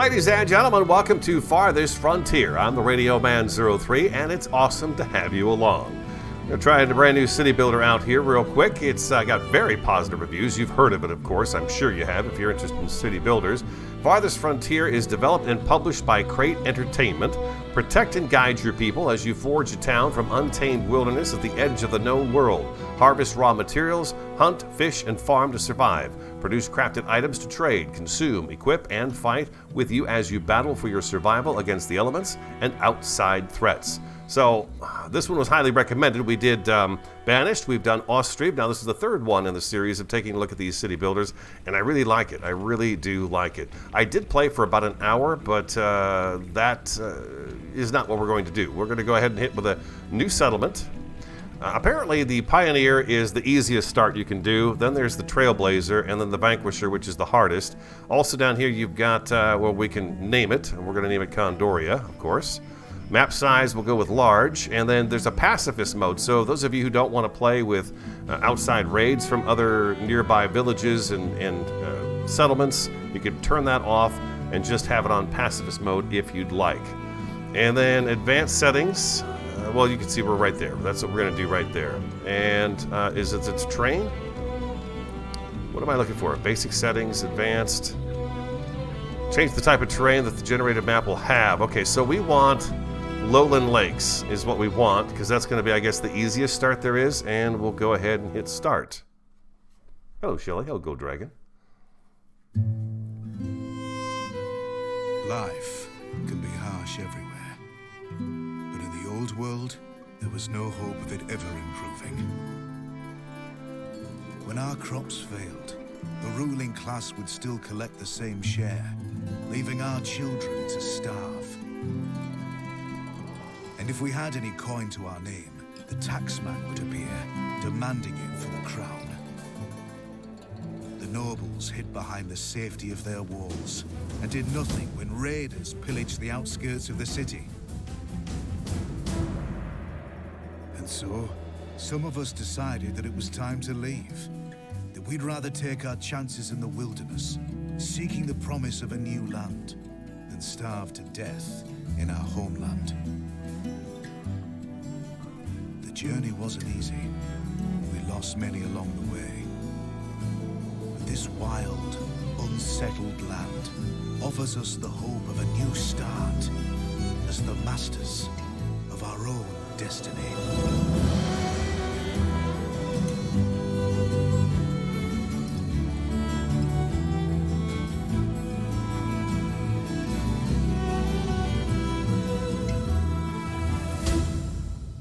Ladies and gentlemen, welcome to Farthest Frontier. I'm the Radio Man 03, and it's awesome to have you along. We're trying a brand new city builder out here real quick. It's got very positive reviews. You've heard of it, of course. I'm sure you have if you're interested in city builders. Farthest Frontier is developed and published by Crate Entertainment. Protect and guide your people as you forge a town from untamed wilderness at the edge of the known world. Harvest raw materials, hunt, fish, and farm to survive. Produce crafted items to trade, consume, equip, and fight with you as you battle for your survival against the elements and outside threats. So, this one was highly recommended. We did Banished, we've done Austrieb. Now, this is the third one in the series of taking a look at these city builders, and I really like it. I really do like it. I did play for about an hour, but that is not what we're going to do. We're going to go ahead and hit with a new settlement. Apparently, the Pioneer is the easiest start you can do. Then there's the Trailblazer, and then the Vanquisher, which is the hardest. Also down here, you've got, well, we can name it, and we're going to name it Condoria, of course. Map size, we'll go with large, and then there's a pacifist mode. So those of you who don't want to play with outside raids from other nearby villages and settlements, you can turn that off and just have it on pacifist mode if you'd like. And then advanced settings, well, you can see we're right there. That's what we're going to do right there. And it's terrain? What am I looking for? Basic settings, advanced. Change the type of terrain that the generated map will have. Okay, so we want lowland lakes is what we want, because that's going to be, I guess, the easiest start there is, and we'll go ahead and hit start. Hello, Shelly. Hello, Go Dragon. Life can be harsh everywhere, but in the old world, there was no hope of it ever improving. When our crops failed, the ruling class would still collect the same share, leaving our children to starve. And if we had any coin to our name, the taxman would appear, demanding it for the crown. The nobles hid behind the safety of their walls and did nothing when raiders pillaged the outskirts of the city. And so, some of us decided that it was time to leave, that we'd rather take our chances in the wilderness, seeking the promise of a new land, than starve to death in our homeland. The journey wasn't easy. We lost many along the way. But this wild, unsettled land offers us the hope of a new start as the masters of our own destiny.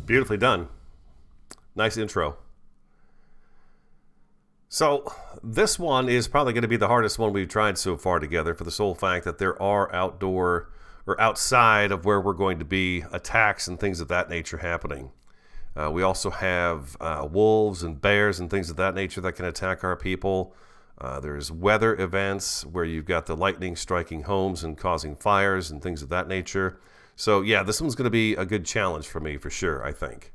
Beautifully done. Nice intro. So this one is probably going to be the hardest one we've tried so far together, for the sole fact that there are outdoor or outside of where we're going to be attacks and things of that nature happening. We also have wolves and bears and things of that nature that can attack our people. There's weather events where you've got the lightning striking homes and causing fires and things of that nature. So yeah, this one's going to be a good challenge for me for sure, I think.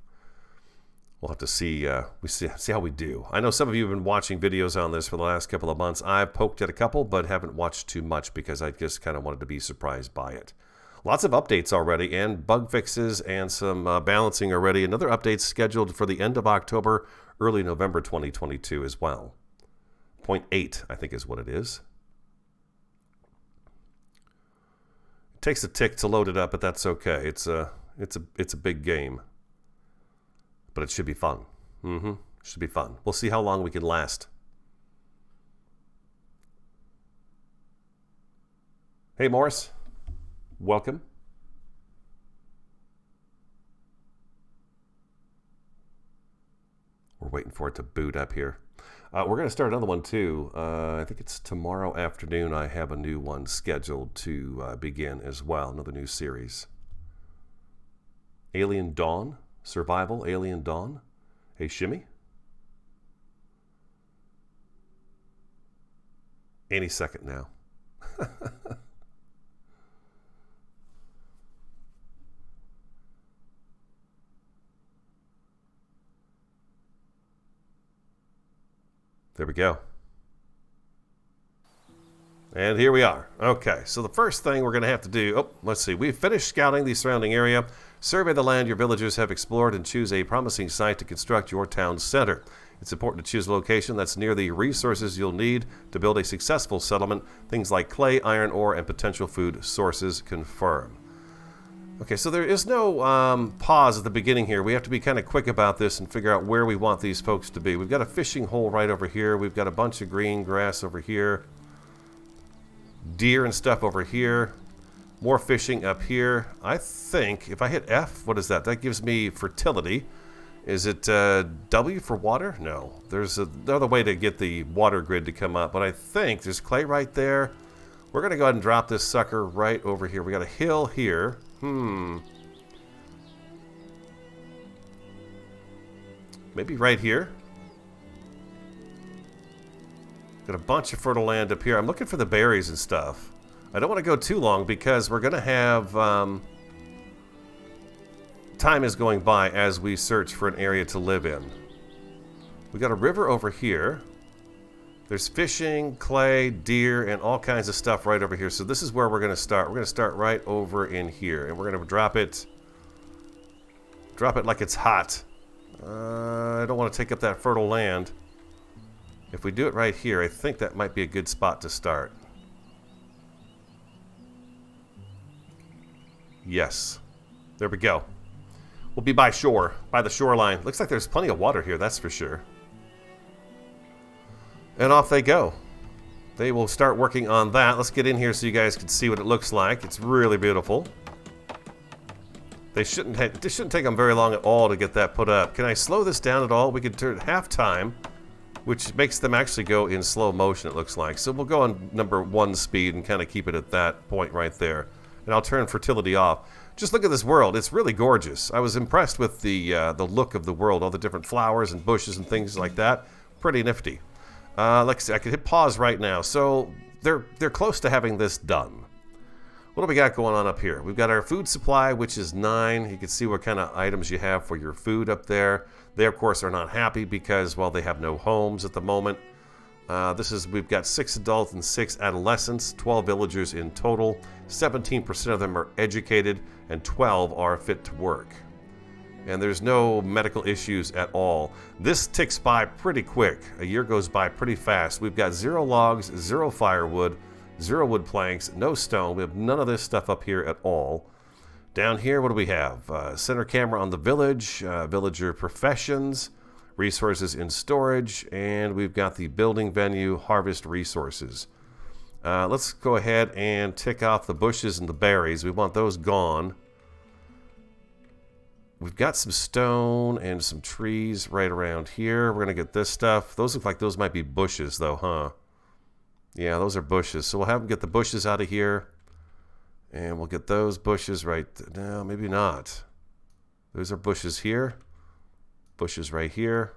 We'll have to see how we do. I know some of you have been watching videos on this for the last couple of months. I've poked at a couple, but haven't watched too much because I just kind of wanted to be surprised by it. Lots of updates already, and bug fixes and some balancing already. Another update scheduled for the end of October, early November 2022 as well. 0.8, I think is what it is. It takes a tick to load it up, but that's okay. It's a big game. But it should be fun. Should be fun. We'll see how long we can last. Hey, Morris. Welcome. We're waiting for it to boot up here. We're going to start another one, too. I think it's tomorrow afternoon. I have a new one scheduled to begin as well. Another new series. Alien Dawn. Survival, Alien Dawn. Hey, Shimmy. Any second now. There we go. And here we are. Okay, so the first thing we're going to have to do, let's see. We've finished scouting the surrounding area. Survey the land your villagers have explored and choose a promising site to construct your town center. It's important to choose a location that's near the resources you'll need to build a successful settlement. Things like clay, iron ore, and potential food sources confirm. Okay, so there is no pause at the beginning here. We have to be kind of quick about this and figure out where we want these folks to be. We've got a fishing hole right over here. We've got a bunch of green grass over here. Deer and stuff over here. More fishing up here. I think if I hit F, what is that? That gives me fertility. Is it W for water? No. There's another way to get the water grid to come up, but I think there's clay right there. We're going to go ahead and drop this sucker right over here. We got a hill here. Maybe right here. Got a bunch of fertile land up here. I'm looking for the berries and stuff. I don't want to go too long because we're going to have... time is going by as we search for an area to live in. We got a river over here. There's fishing, clay, deer, and all kinds of stuff right over here. So this is where we're going to start. We're going to start right over in here. And we're going to drop it like it's hot. I don't want to take up that fertile land. If we do it right here, I think that might be a good spot to start. Yes. There we go. We'll be by shore, by the shoreline. Looks like there's plenty of water here, that's for sure. And off they go. They will start working on that. Let's get in here so you guys can see what it looks like. It's really beautiful. This shouldn't take them very long at all to get that put up. Can I slow this down at all? We could turn half time, which makes them actually go in slow motion, it looks like. So we'll go on number 1 speed and kind of keep it at that point right there. And I'll turn fertility off. Just look at this world. It's really gorgeous. I was impressed with the look of the world, all the different flowers and bushes and things like that. Pretty nifty. Like I said, I could hit pause right now. So they're close to having this done. What do we got going on up here? We've got our food supply, which is 9. You can see what kind of items you have for your food up there. They, of course, are not happy because, well, they have no homes at the moment. We've got 6 adults and 6 adolescents, 12 villagers in total. 17% of them are educated and 12 are fit to work. And there's no medical issues at all. This ticks by pretty quick. A year goes by pretty fast. We've got 0 logs, 0 firewood, 0 wood planks, no stone. We have none of this stuff up here at all. Down here, what do we have? Center camera on the village, villager professions, resources in storage, and we've got the building venue, harvest resources. Let's go ahead and tick off the bushes and the berries. We want those gone. We've got some stone and some trees right around here. We're going to get this stuff. Those look like those might be bushes though, huh? Yeah, those are bushes. So we'll have them get the bushes out of here. And we'll get those bushes right... No, maybe not. Those are bushes here. Bushes right here.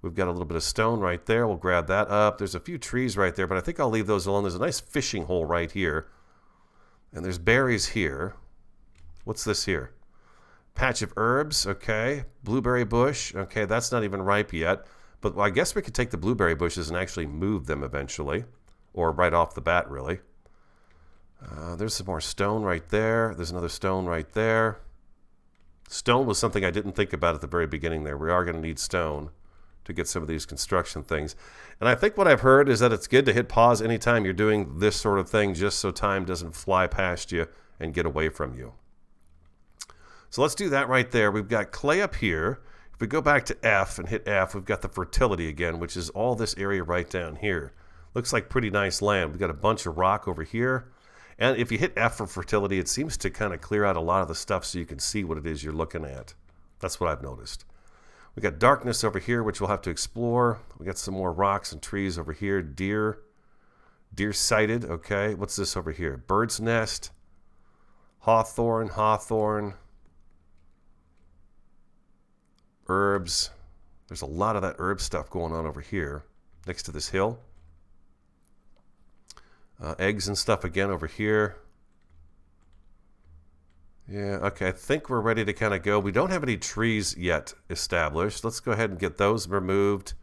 We've got a little bit of stone right there. We'll grab that up. There's a few trees right there, but I think I'll leave those alone. There's a nice fishing hole right here. And there's berries here. What's this here? Patch of herbs. Okay. Blueberry bush. Okay, that's not even ripe yet. But I guess we could take the blueberry bushes and actually move them eventually. Or right off the bat, really. There's some more stone right there. There's another stone right there. Stone was something I didn't think about at the very beginning there. We are going to need stone to get some of these construction things. And I think what I've heard is that it's good to hit pause anytime you're doing this sort of thing just so time doesn't fly past you and get away from you. So let's do that right there. We've got clay up here. If we go back to F and hit F, we've got the fertility again, which is all this area right down here. Looks like pretty nice land. We've got a bunch of rock over here. And if you hit F for fertility, it seems to kind of clear out a lot of the stuff so you can see what it is you're looking at. That's what I've noticed. We got darkness over here, which we'll have to explore. We got some more rocks and trees over here. Deer sighted. Okay, what's this over here? Bird's nest. Hawthorn. Herbs. There's a lot of that herb stuff going on over here next to this hill. Eggs and stuff again over here. Yeah, okay, I think we're ready to kind of go. We don't have any trees yet established. Let's go ahead and get those removed.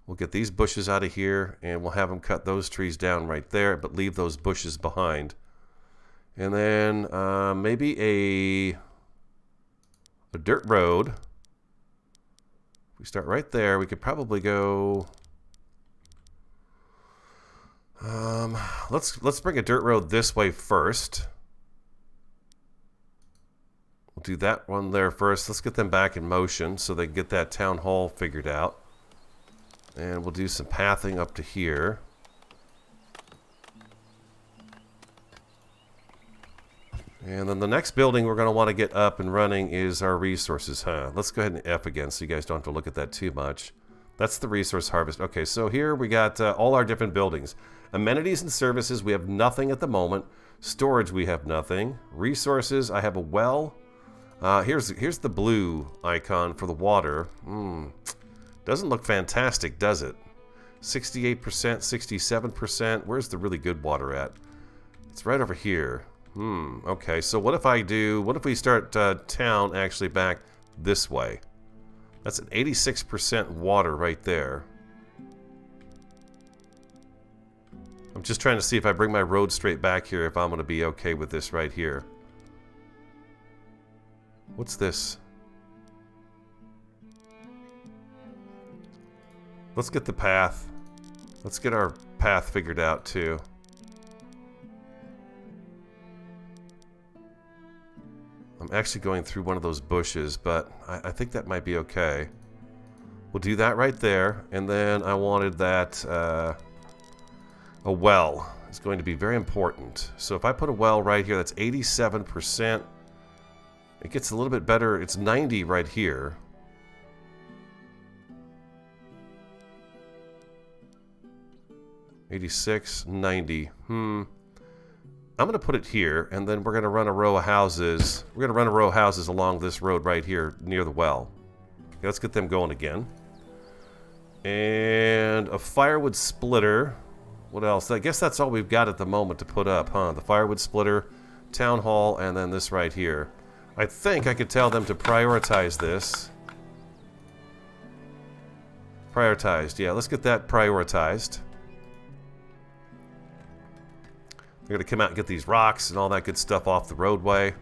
We'll get these bushes out of here, and we'll have them cut those trees down right there, but leave those bushes behind. And then maybe a dirt road. If we start right there, we could probably go... let's bring a dirt road this way first. We'll do that one there first. Let's get them back in motion so they can get that town hall figured out. And we'll do some pathing up to here. And then the next building we're going to want to get up and running is our resources, huh? Let's go ahead and F again so you guys don't have to look at that too much. That's the resource harvest. Okay, so here we got all our different buildings. Amenities and services, we have nothing at the moment. Storage, we have nothing. Resources, I have a well. Here's the blue icon for the water. Doesn't look fantastic, does it? 68%, 67%. Where's the really good water at? It's right over here. Okay, so what if we start town actually back this way? That's an 86% water right there. I'm just trying to see if I bring my road straight back here, if I'm going to be okay with this right here. What's this? Let's get the path. Let's get our path figured out too. I'm actually going through one of those bushes, but I think that might be okay. We'll do that right there. And then I wanted that, a well is going to be very important. So if I put a well right here, that's 87%. It gets a little bit better. It's 90 right here. $86, 90. I'm going to put it here, and then we're going to run a row of houses. We're going to run a row of houses along this road right here near the well. Okay, let's get them going again. And a firewood splitter. What else? I guess that's all we've got at the moment to put up, huh? The firewood splitter, town hall, and then this right here. I think I could tell them to prioritize this. Prioritized, yeah. Let's get that prioritized. We're going to come out and get these rocks and all that good stuff off the roadway.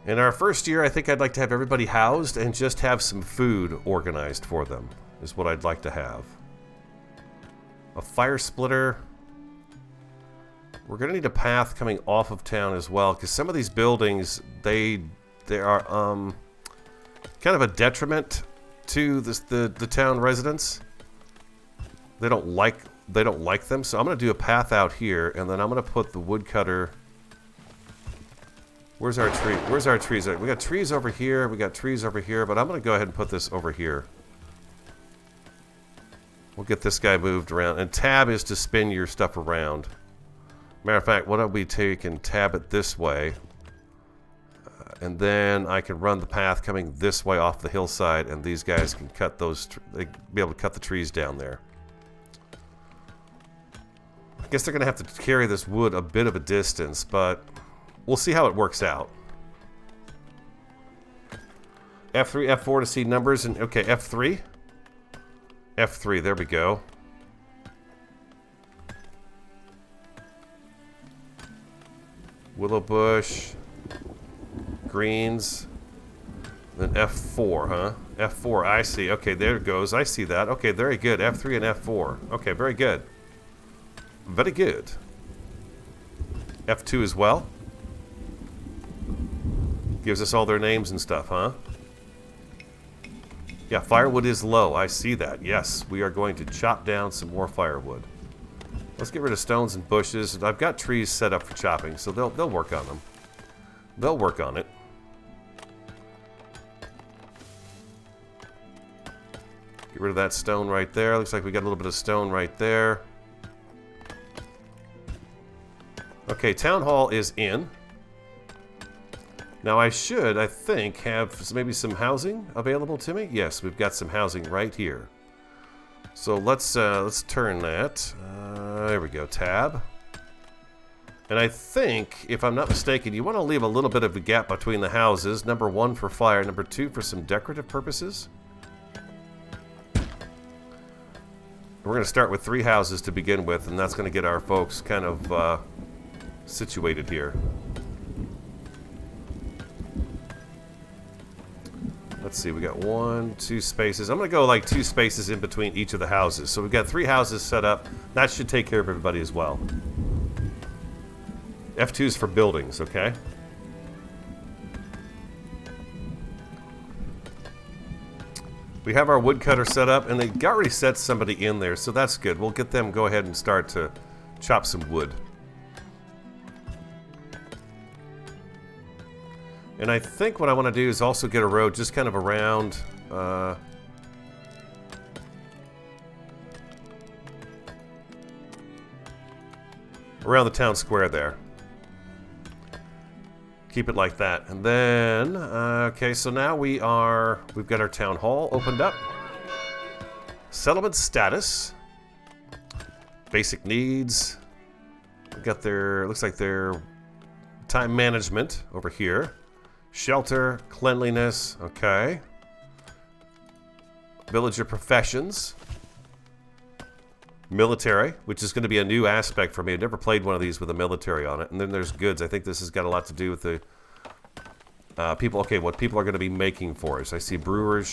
In our first year, I think I'd like to have everybody housed and just have some food organized for them, is what I'd like to have. A fire splitter. We're going to need a path coming off of town as well, because some of these buildings, they are kind of a detriment to the town residents. They don't like them, so I'm going to do a path out here, and then I'm going to put the woodcutter. Where's our tree? Where's our trees? We got trees over here. We got trees over here, but I'm going to go ahead and put this over here. We'll get this guy moved around, and tab is to spin your stuff around. Matter of fact, why don't we take and tab it this way, and then I can run the path coming this way off the hillside, and these guys can cut those. They be able to cut the trees down there. I guess they're going to have to carry this wood a bit of a distance, but we'll see how it works out. F3, F4 to see numbers, and okay, F3. F3, there we go. Willow bush, greens, then F4, huh? F4, I see. Okay, there it goes. I see that. Okay, very good. F3 and F4. Okay, very good. Very good. F2 as well. Gives us all their names and stuff, huh? Yeah, firewood is low. I see that. Yes, we are going to chop down some more firewood. Let's get rid of stones and bushes. I've got trees set up for chopping, so they'll work on them. They'll work on it. Get rid of that stone right there. Looks like we got a little bit of stone right there. Okay, town hall is in. Now I think, have maybe some housing available to me. Yes, we've got some housing right here. So let's turn that. There we go, tab. And I think, if I'm not mistaken, you want to leave a little bit of a gap between the houses. Number 1 for fire, number 2 for some decorative purposes. We're going to start with 3 houses to begin with, and that's going to get our folks kind of situated here. Let's see, we got 1, 2 spaces. I'm going to go like 2 spaces in between each of the houses. So we've got 3 houses set up. That should take care of everybody as well. F2 is for buildings, okay? We have our woodcutter set up, and they already set somebody in there, so that's good. We'll get them go ahead and start to chop some wood. And I think what I want to do is also get a road just kind of around around the town square there. Keep it like that. And then, okay, so now we've got our town hall opened up. Settlement status. Basic needs. We've got looks like their time management over here. Shelter, cleanliness, okay. Villager professions. Military, which is going to be a new aspect for me. I've never played one of these with a military on it. And then there's goods. I think this has got a lot to do with the people. Okay, what people are going to be making for us. I see brewers,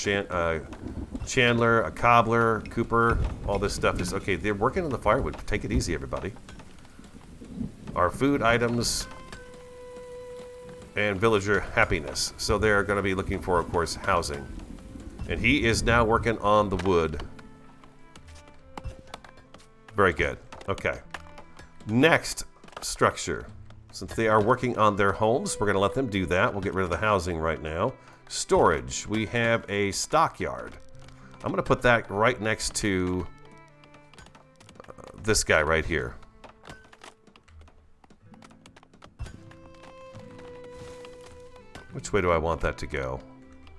chandler, a cobbler, cooper. All this stuff is okay. They're working on the firewood. Take it easy, everybody. Our food items and villager happiness. So they're going to be looking for, of course, housing. And he is now working on the wood. Very good. Okay. Next structure. Since they are working on their homes, we're going to let them do that. We'll get rid of the housing right now. Storage. We have a stockyard. I'm going to put that right next to this guy right here. Which way do I want that to go?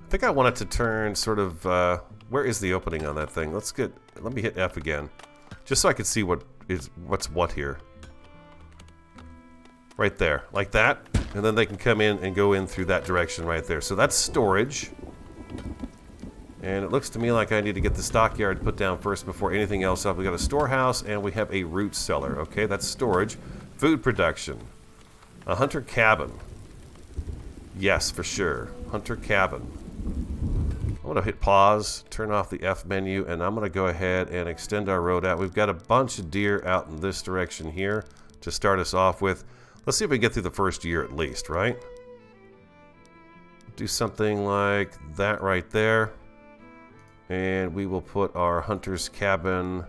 I think I want it to turn sort of... where is the opening on that thing? Let me hit F again. Just so I can see what's what here. Right there, like that. And then they can come in and go in through that direction right there. So that's storage. And it looks to me like I need to get the stockyard put down first before anything else up. We got a storehouse and we have a root cellar. Okay, that's storage. Food production. A hunter cabin. Yes, for sure. Hunter cabin. I'm going to hit pause, turn off the F menu, and I'm going to go ahead and extend our road out. We've got a bunch of deer out in this direction here to start us off with. Let's see if we can get through the first year at least, right? Do something like that right there. And we will put our hunter's cabin.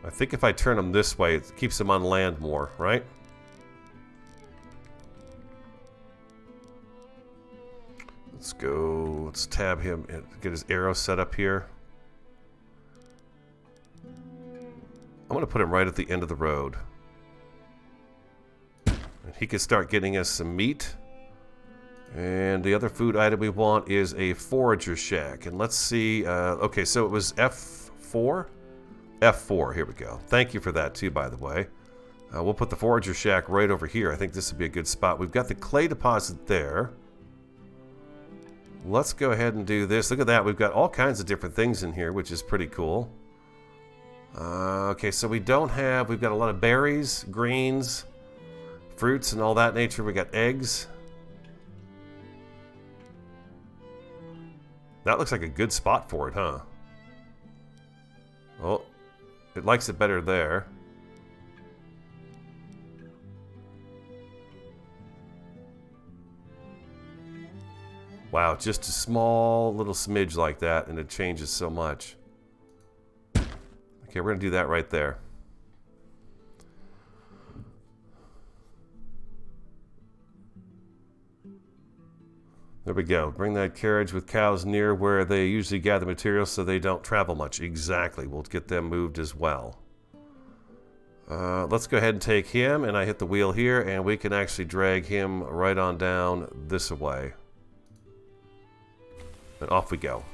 I think if I turn them this way, it keeps them on land more, right? Let's go, let's tab him and get his arrow set up here. I'm going to put him right at the end of the road. And he can start getting us some meat. And the other food item we want is a forager shack. And let's see, okay, so it was F4? F4, here we go. Thank you for that too, by the way. We'll put the forager shack right over here. I think this would be a good spot. We've got the clay deposit there. Let's go ahead and do this. Look at that. We've got all kinds of different things in here, which is pretty cool. Okay, so we've got a lot of berries, greens, fruits, and all that nature. We got eggs. That looks like a good spot for it, huh? Oh, it likes it better there. Wow, just a small little smidge like that, and it changes so much. Okay, we're going to do that right there. There we go. Bring that carriage with cows near where they usually gather materials so they don't travel much. Exactly. We'll get them moved as well. Let's go ahead and take him, and I hit the wheel here, and we can actually drag him right on down this way. And off we go.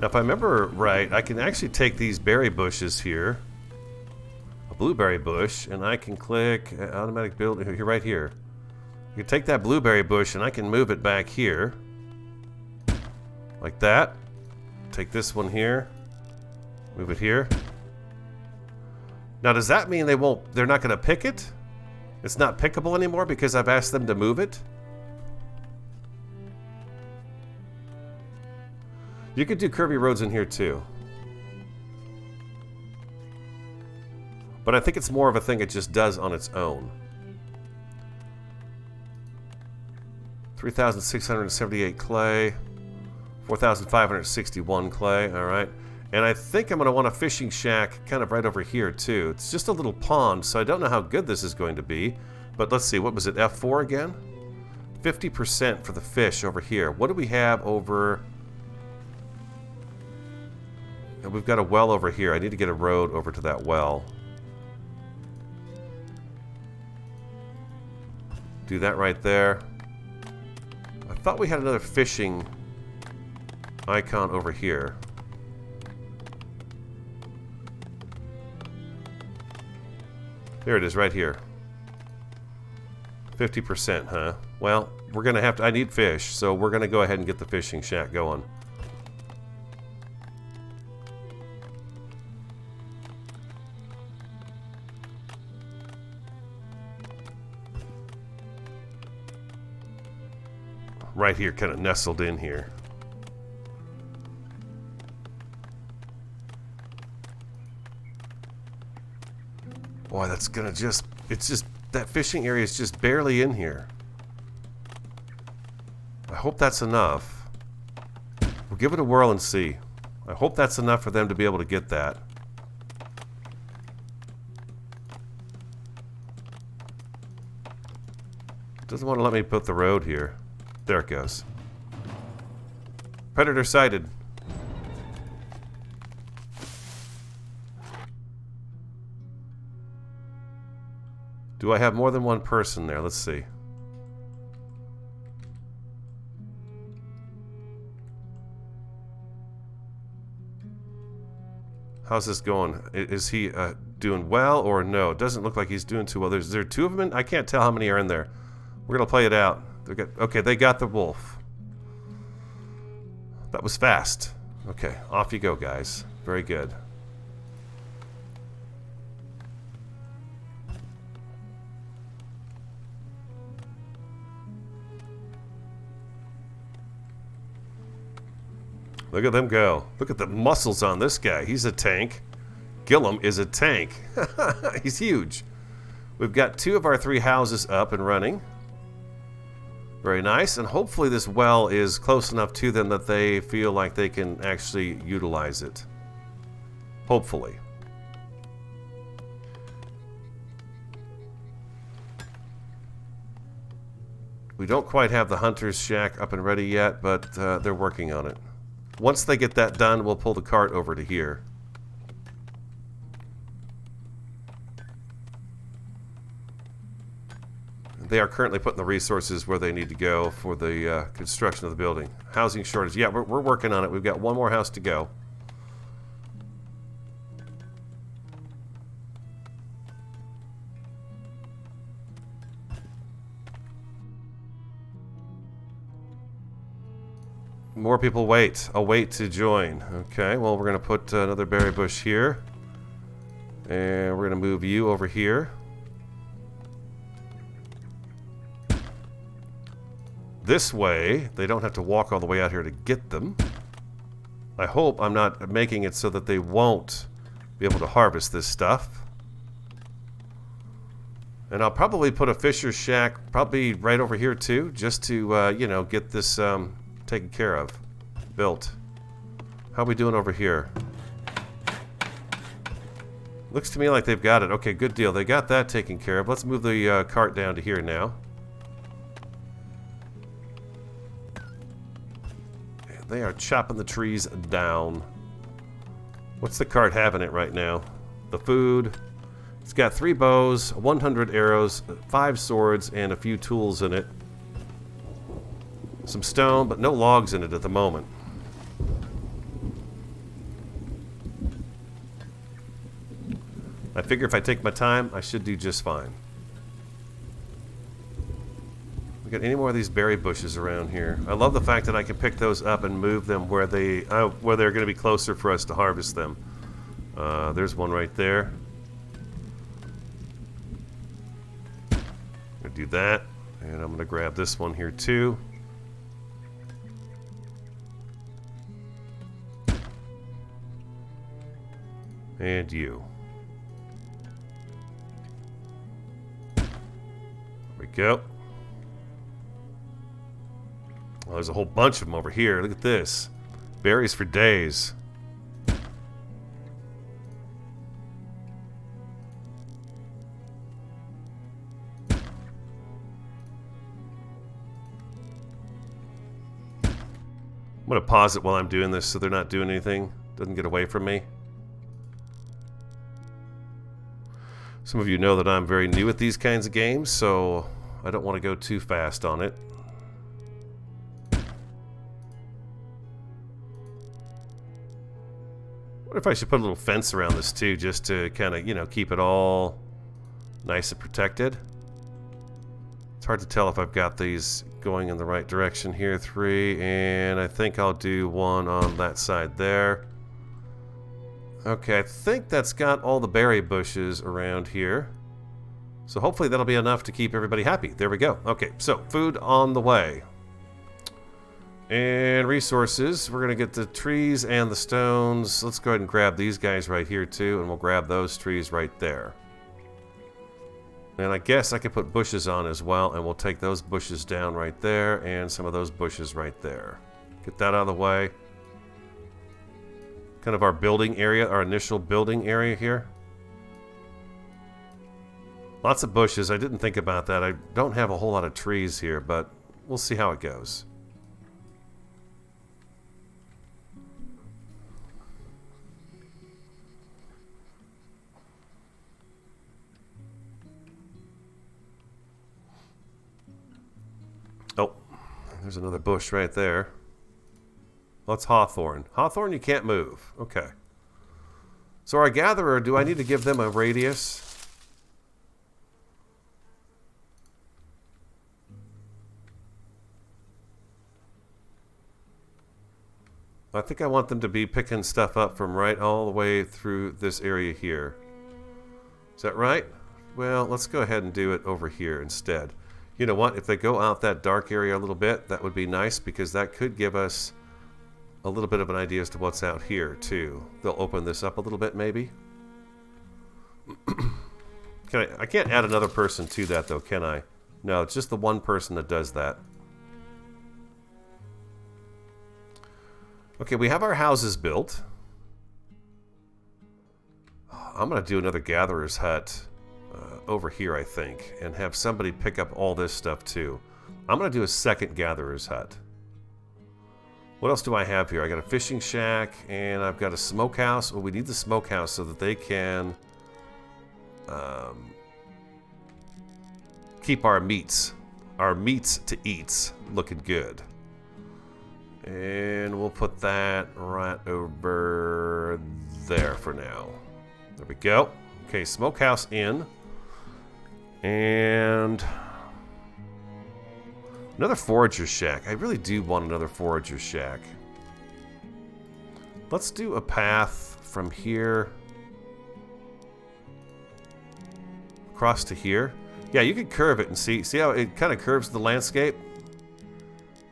Now, if I remember right, I can actually take these berry bushes here, a blueberry bush, and I can click automatic build here, right here. You can take that blueberry bush and I can move it back here. Like that. Take this one here. Move it here. Now does that mean they're not gonna pick it? It's not pickable anymore because I've asked them to move it? You could do curvy roads in here too. But I think it's more of a thing it just does on its own. 3,678 clay. 4,561 clay, alright. And I think I'm going to want a fishing shack kind of right over here too. It's just a little pond, so I don't know how good this is going to be. But let's see, what was it, F4 again? 50% for the fish over here. What do we have over... We've got a well over here. I need to get a road over to that well. Do that right there. I thought we had another fishing icon over here. There it is, right here. 50%, huh? Well, we're gonna have to... I need fish, so we're gonna go ahead and get the fishing shack going. Right here, kind of nestled in here. Boy, that's gonna just... It's just... That fishing area is just barely in here. I hope that's enough. We'll give it a whirl and see. I hope that's enough for them to be able to get that. Doesn't want to let me put the road here. There it goes. Predator sighted. Do I have more than one person there? Let's see. How's this going? Is he doing well or no? It doesn't look like he's doing too well. Is there two of them? I can't tell how many are in there. We're going to play it out. Okay, they got the wolf. That was fast. Okay, off you go, guys. Very good. Look at them go. Look at the muscles on this guy. He's a tank. Gillum is a tank. He's huge. We've got 2 of our 3 houses up and running. Very nice, and hopefully this well is close enough to them that they feel like they can actually utilize it. Hopefully. We don't quite have the hunter's shack up and ready yet, but they're working on it. Once they get that done, we'll pull the cart over to here. They are currently putting the resources where they need to go for the construction of the building. Housing shortage. Yeah, we're working on it. We've got one more house to go. More people wait. I'll wait to join. Okay, well, we're going to put another berry bush here. And we're going to move you over here. This way, they don't have to walk all the way out here to get them. I hope I'm not making it so that they won't be able to harvest this stuff. And I'll probably put a fisher's shack probably right over here too, just to, you know, get this taken care of, built. How are we doing over here? Looks to me like they've got it. Okay, good deal. They got that taken care of. Let's move the cart down to here now. They are chopping the trees down. What's the cart having it right now? The food. It's got 3 bows, 100 arrows, 5 swords, and a few tools in it. Some stone, but no logs in it at the moment. I figure if I take my time, I should do just fine. We got any more of these berry bushes around here? I love the fact that I can pick those up and move them where they're going to be closer for us to harvest them. There's one right there. I'm gonna do that, and I'm gonna grab this one here too. And you. There we go. Well, there's a whole bunch of them over here. Look at this. Berries for days. I'm going to pause it while I'm doing this so they're not doing anything. Doesn't get away from me. Some of you know that I'm very new at these kinds of games, so I don't want to go too fast on it. What if I should put a little fence around this too, just to kind of, you know, keep it all nice and protected? It's hard to tell if I've got these going in the right direction here. 3, and I think I'll do one on that side there. Okay, I think that's got all the berry bushes around here. So hopefully that'll be enough to keep everybody happy. There we go. Okay, so food on the way. And resources. We're going to get the trees and the stones. Let's go ahead and grab these guys right here too, and we'll grab those trees right there. And I guess I could put bushes on as well, and we'll take those bushes down right there and some of those bushes right there. Get that out of the way. Kind of our building area, our initial building area here. Lots of bushes. I didn't think about that. I don't have a whole lot of trees here, but we'll see how it goes. Oh, there's another bush right there. Well, it's hawthorn. Hawthorn, you can't move. Okay. So our gatherer, do I need to give them a radius? I think I want them to be picking stuff up from right all the way through this area here. Is that right? Well, let's go ahead and do it over here instead. You know what? If they go out that dark area a little bit, that would be nice, because that could give us a little bit of an idea as to what's out here too. They'll open this up a little bit maybe. I can't add another person to that though, can I? No, it's just the one person that does that. Okay, we have our houses built. I'm going to do another gatherer's hut over here, I think, and have somebody pick up all this stuff too. I'm going to do a second gatherer's hut. What else do I have here? I got a fishing shack, and I've got a smokehouse. Well, we need the smokehouse so that they can keep our meats to eats looking good. And we'll put that right over there for now. There we go. Okay, smokehouse in. And another forager shack. I really do want another forager shack. Let's do a path from here across to here. Yeah, you can curve it and see how it kind of curves the landscape?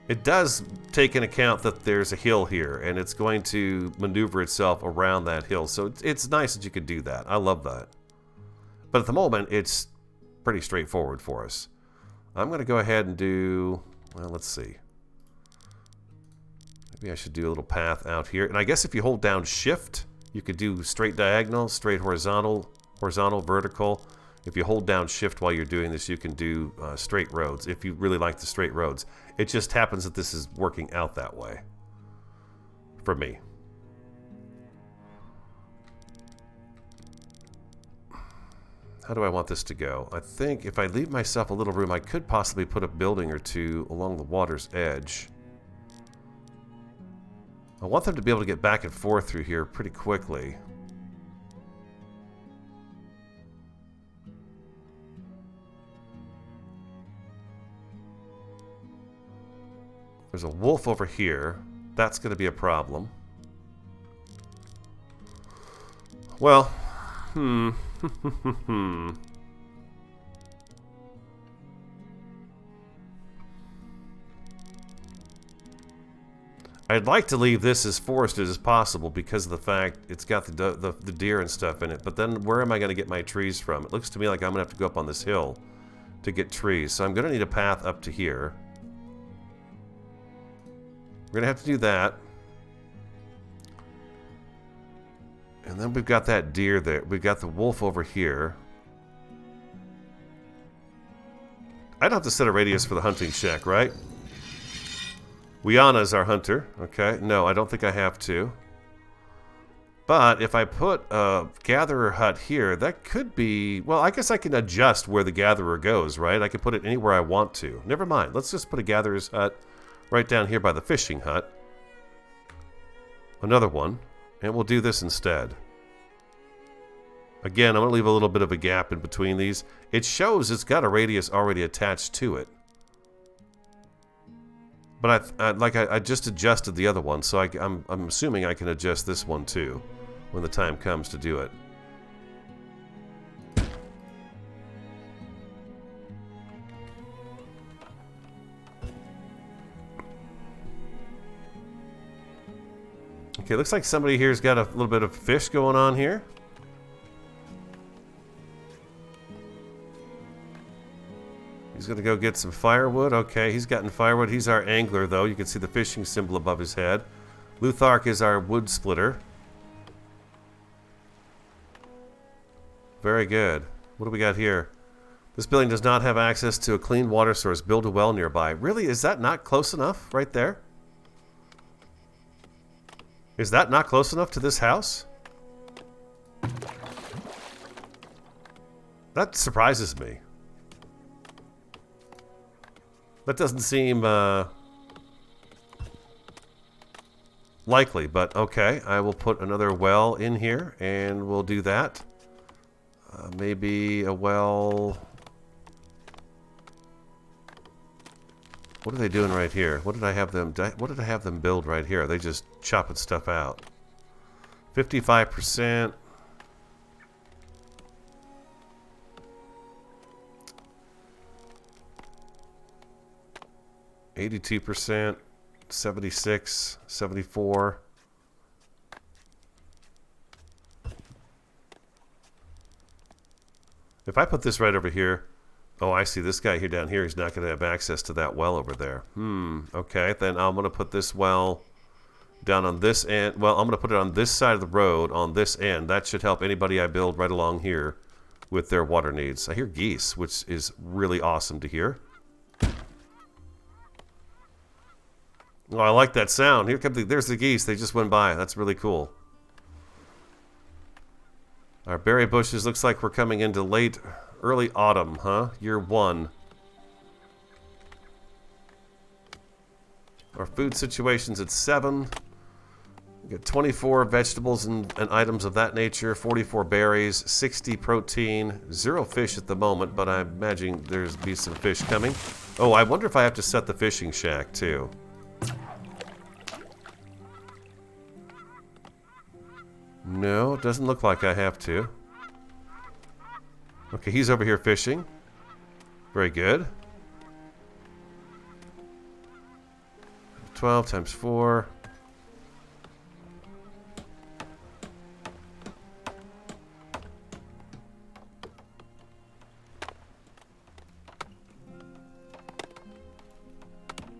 It does take into account that there's a hill here, and it's going to maneuver itself around that hill. So it's nice that you could do that. I love that. But at the moment, it's pretty straightforward for us. I'm going to go ahead and do, well, let's see. Maybe I should do a little path out here. And I guess if you hold down shift, you could do straight diagonal, straight horizontal, vertical. If you hold down shift while you're doing this, you can do straight roads if you really like the straight roads. It just happens that this is working out that way for me. How do I want this to go? I think if I leave myself a little room, I could possibly put a building or two along the water's edge. I want them to be able to get back and forth through here pretty quickly. There's a wolf over here. That's going to be a problem. Well, I'd like to leave this as forested as possible because of the fact it's got the deer and stuff in it. But then where am I going to get my trees from? It looks to me like I'm going to have to go up on this hill to get trees. So I'm going to need a path up to here. We're going to have to do that. And then we've got that deer there. We've got the wolf over here. I don't have to set a radius for the hunting shack, right? Wiana is our hunter. Okay. No, I don't think I have to. But if I put a gatherer hut here, that could be... Well, I guess I can adjust where the gatherer goes, right? I can put it anywhere I want to. Never mind. Let's just put a gatherer's hut right down here by the fishing hut. Another one. And we'll do this instead. Again, I'm going to leave a little bit of a gap in between these. It shows it's got a radius already attached to it. But I just adjusted the other one, so I'm assuming I can adjust this one too when the time comes to do it. Okay, looks like somebody here's got a little bit of fish going on here. He's going to go get some firewood. Okay, he's gotten firewood. He's our angler, though. You can see the fishing symbol above his head. Luthark is our wood splitter. Very good. What do we got here? This building does not have access to a clean water source. Build a well nearby. Really? Is that not close enough right there? Is that not close enough to this house? That surprises me. That doesn't seem likely, but okay. I will put another well in here, and we'll do that. Maybe a well... What are they doing right here? What did I have them? What did I have them build right here? Are they just chopping stuff out? 55%. %, 76, 74. If I put this right over here, oh, I see this guy here down here. He's not going to have access to that well over there. Okay, then I'm going to put this well down on this end. Well, I'm going to put it on this side of the road on this end. That should help anybody I build right along here with their water needs. I hear geese, which is really awesome to hear. Oh, I like that sound. Here come there's the geese. They just went by. That's really cool. Our berry bushes looks like we're coming into early autumn, huh? Year 1. Our food situation's at 7. We got 24 vegetables and items of that nature, 44 berries, 60 protein, 0 fish at the moment, but I imagine there's be some fish coming. Oh, I wonder if I have to set the fishing shack too. No, it doesn't look like I have to. Okay, he's over here fishing. Very good. 12 times 4.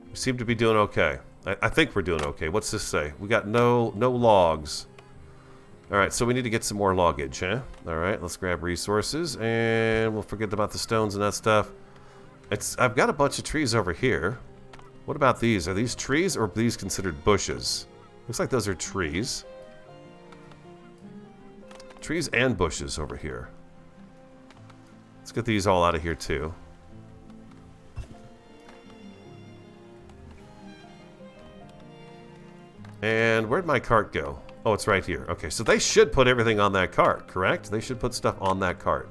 We seem to be doing okay. I think we're doing okay. What's this say? We got no logs. Alright, so we need to get some more loggage, huh? Alright, let's grab resources, and we'll forget about the stones and that stuff. I've got a bunch of trees over here. What about these? Are these trees, or are these considered bushes? Looks like those are trees. Trees and bushes over here. Let's get these all out of here, too. And where'd my cart go? Oh, it's right here. Okay, so they should put everything on that cart, correct? They should put stuff on that cart.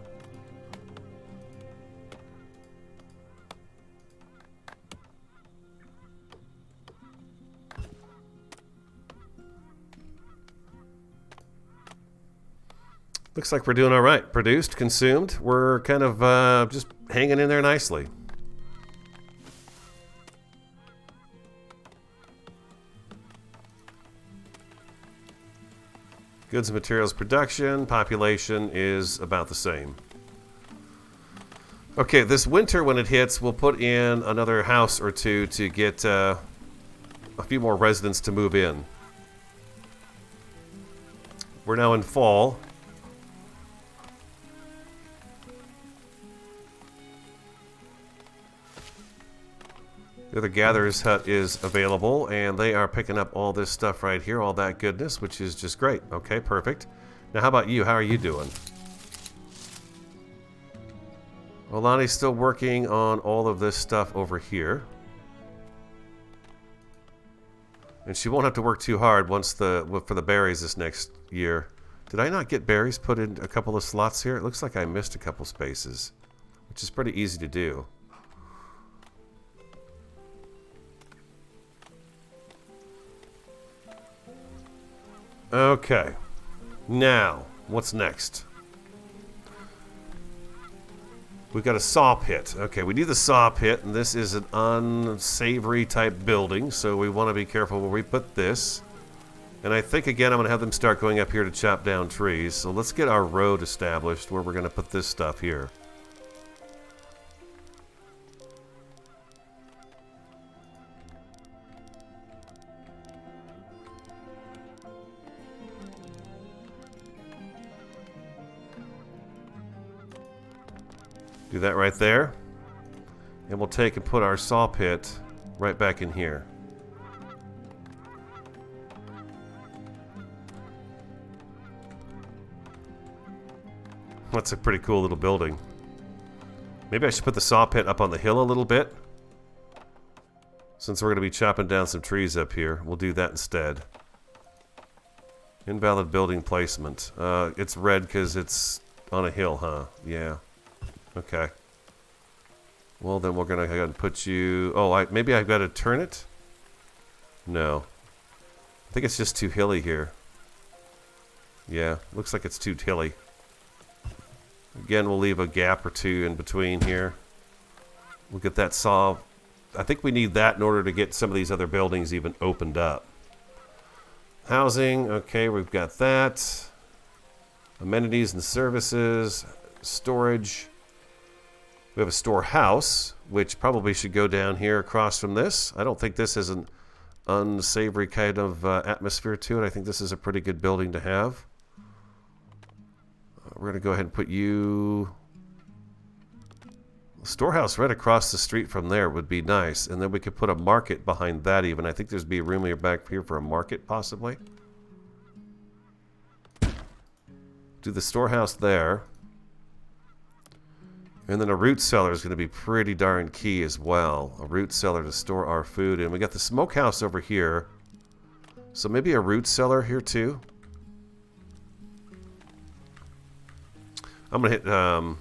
Looks like we're doing all right. Produced, consumed. We're kind of just hanging in there nicely. Goods and materials production, population is about the same. Okay, this winter when it hits, we'll put in another house or two to get a few more residents to move in. We're now in fall. The other gatherer's hut is available, and they are picking up all this stuff right here, all that goodness, which is just great. Okay, perfect. Now, how about you? How are you doing? Well, Lonnie's still working on all of this stuff over here. And she won't have to work too hard once for the berries this next year. Did I not get berries put in a couple of slots here? It looks like I missed a couple spaces, which is pretty easy to do. Okay, now, what's next? We've got a saw pit. Okay, we need the saw pit, and this is an unsavory type building, so we want to be careful where we put this. And I think, again, I'm going to have them start going up here to chop down trees. So let's get our road established where we're going to put this stuff here. Do that right there. And we'll take and put our saw pit right back in here. That's a pretty cool little building. Maybe I should put the saw pit up on the hill a little bit. Since we're going to be chopping down some trees up here, we'll do that instead. Invalid building placement. It's red because it's on a hill, huh? Yeah. Okay. Well, then we're going to go ahead and put you... Oh, maybe I've got to turn it? No. I think it's just too hilly here. Yeah, looks like it's too hilly. Again, we'll leave a gap or two in between here. We'll get that saw. I think we need that in order to get some of these other buildings even opened up. Housing, okay, we've got that. Amenities and services. Storage. We have a storehouse, which probably should go down here across from this. I don't think this is an unsavory kind of atmosphere to it. I think this is a pretty good building to have. We're going to go ahead and put you... Storehouse right across the street from there would be nice. And then we could put a market behind that even. I think there's be room here back here for a market, possibly. Do the storehouse there. And then a root cellar is going to be pretty darn key as well. A root cellar to store our food in. We got the smokehouse over here. So maybe a root cellar here too. I'm going to hit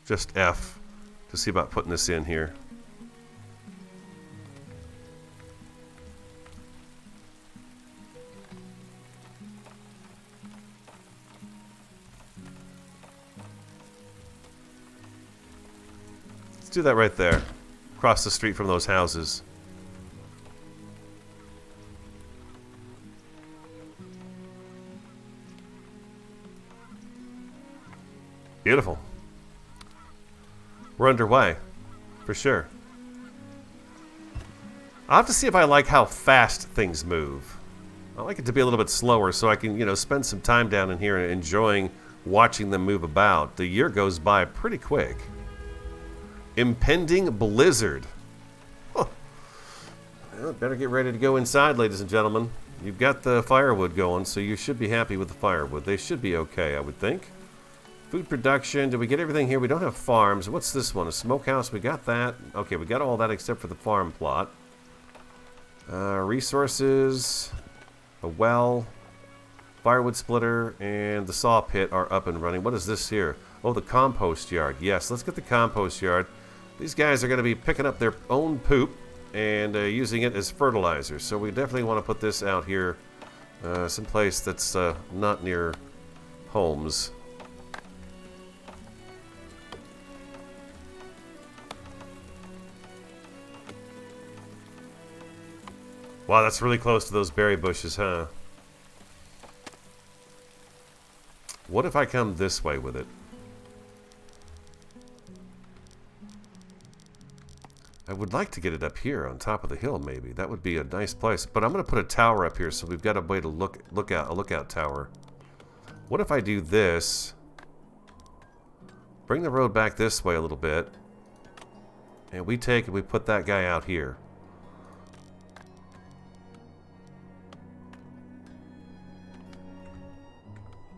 just F to see about putting this in here. Let's do that right there, across the street from those houses. Beautiful. We're underway, for sure. I'll have to see if I like how fast things move. I like it to be a little bit slower so I can, you know, spend some time down in here enjoying watching them move about. The year goes by pretty quick. Impending blizzard. Huh. Well, better get ready to go inside, ladies and gentlemen. You've got the firewood going, so you should be happy with the firewood. They should be okay, I would think. Food production. Did we get everything here? We don't have farms. What's this one? A smokehouse. We got that. Okay, we got all that except for the farm plot. Resources. A well. Firewood splitter. And the saw pit are up and running. What is this here? Oh, the compost yard. Yes, let's get the compost yard. These guys are going to be picking up their own poop and using it as fertilizer. So we definitely want to put this out here someplace that's not near homes. Wow, that's really close to those berry bushes, huh? What if I come this way with it? I would like to get it up here on top of the hill, maybe. That would be a nice place. But I'm going to put a tower up here, so we've got a way to a lookout tower. What if I do this? Bring the road back this way a little bit. And we put that guy out here.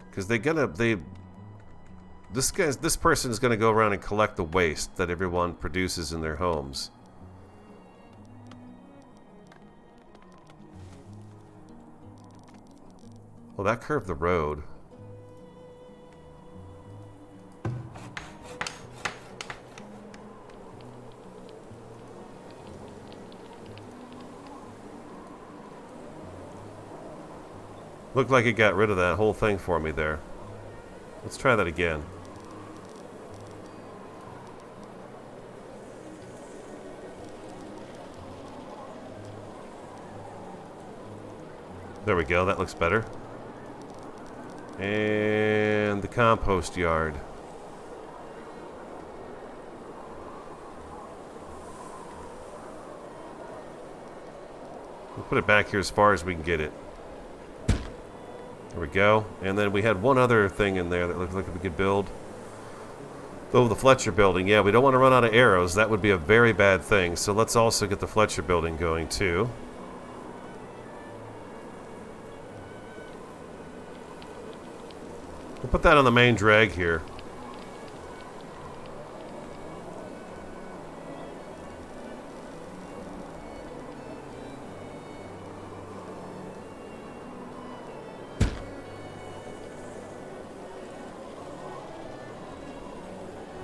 Because this person is gonna go around and collect the waste that everyone produces in their homes. Well, that curved the road. Looked like it got rid of that whole thing for me there. Let's try that again. There we go, that looks better. And the compost yard. We'll put it back here as far as we can get it. There we go. And then we had one other thing in there that looked like we could build. Oh, the Fletcher building. Yeah, we don't want to run out of arrows. That would be a very bad thing. So let's also get the Fletcher building going too. We'll put that on the main drag here.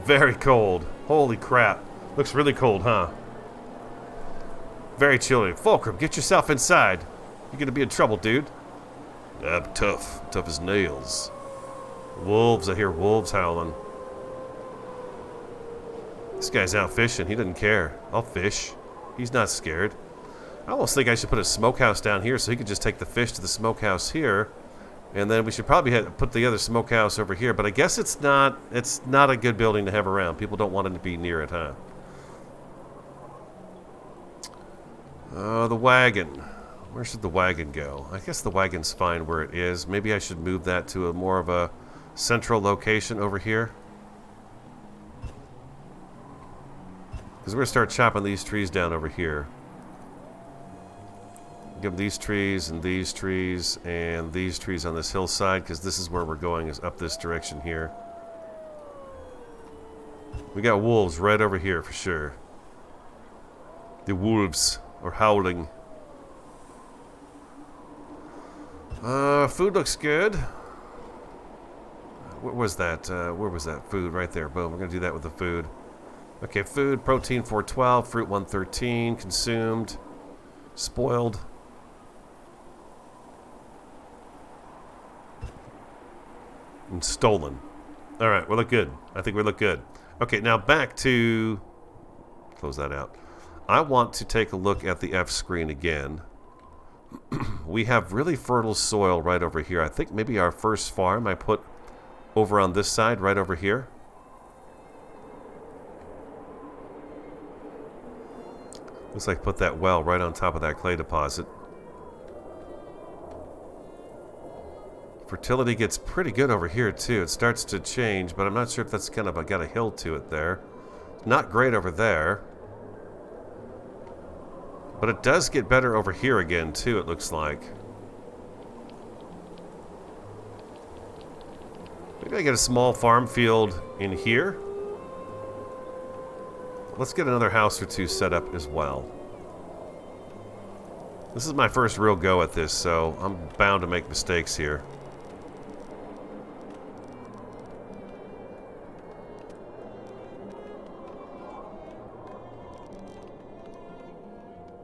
Very cold. Holy crap. Looks really cold, huh? Very chilly. Fulcrum, get yourself inside. You're gonna be in trouble, dude. I'm tough. Tough as nails. Wolves. I hear wolves howling. This guy's out fishing. He doesn't care. I'll fish. He's not scared. I almost think I should put a smokehouse down here so he could just take the fish to the smokehouse here. And then we should probably put the other smokehouse over here. But I guess it's not a good building to have around. People don't want to be near it, huh? The wagon. Where should the wagon go? I guess the wagon's fine where it is. Maybe I should move that to a more of a central location over here. Because we're going to start chopping these trees down over here. Give them these trees and these trees and these trees on this hillside, because this is where we're going, is up this direction here. We got wolves right over here for sure. The wolves are howling. Food looks good. What was that? Where was that food? Right there. Boom. We're going to do that with the food. Okay, food. Protein 412. Fruit 113. Consumed. Spoiled. And stolen. Alright, we look good. I think we look good. Okay, now back to... Close that out. I want to take a look at the F screen again. We have really fertile soil right over here. I think maybe our first farm I put over on this side, right over here. Looks like put that well right on top of that clay deposit. Fertility gets pretty good over here too. It starts to change, but I'm not sure if that's kind of got a hill to it there. Not great over there. But it does get better over here again too, it looks like. Maybe I get a small farm field in here. Let's get another house or two set up as well. This is my first real go at this, so I'm bound to make mistakes here.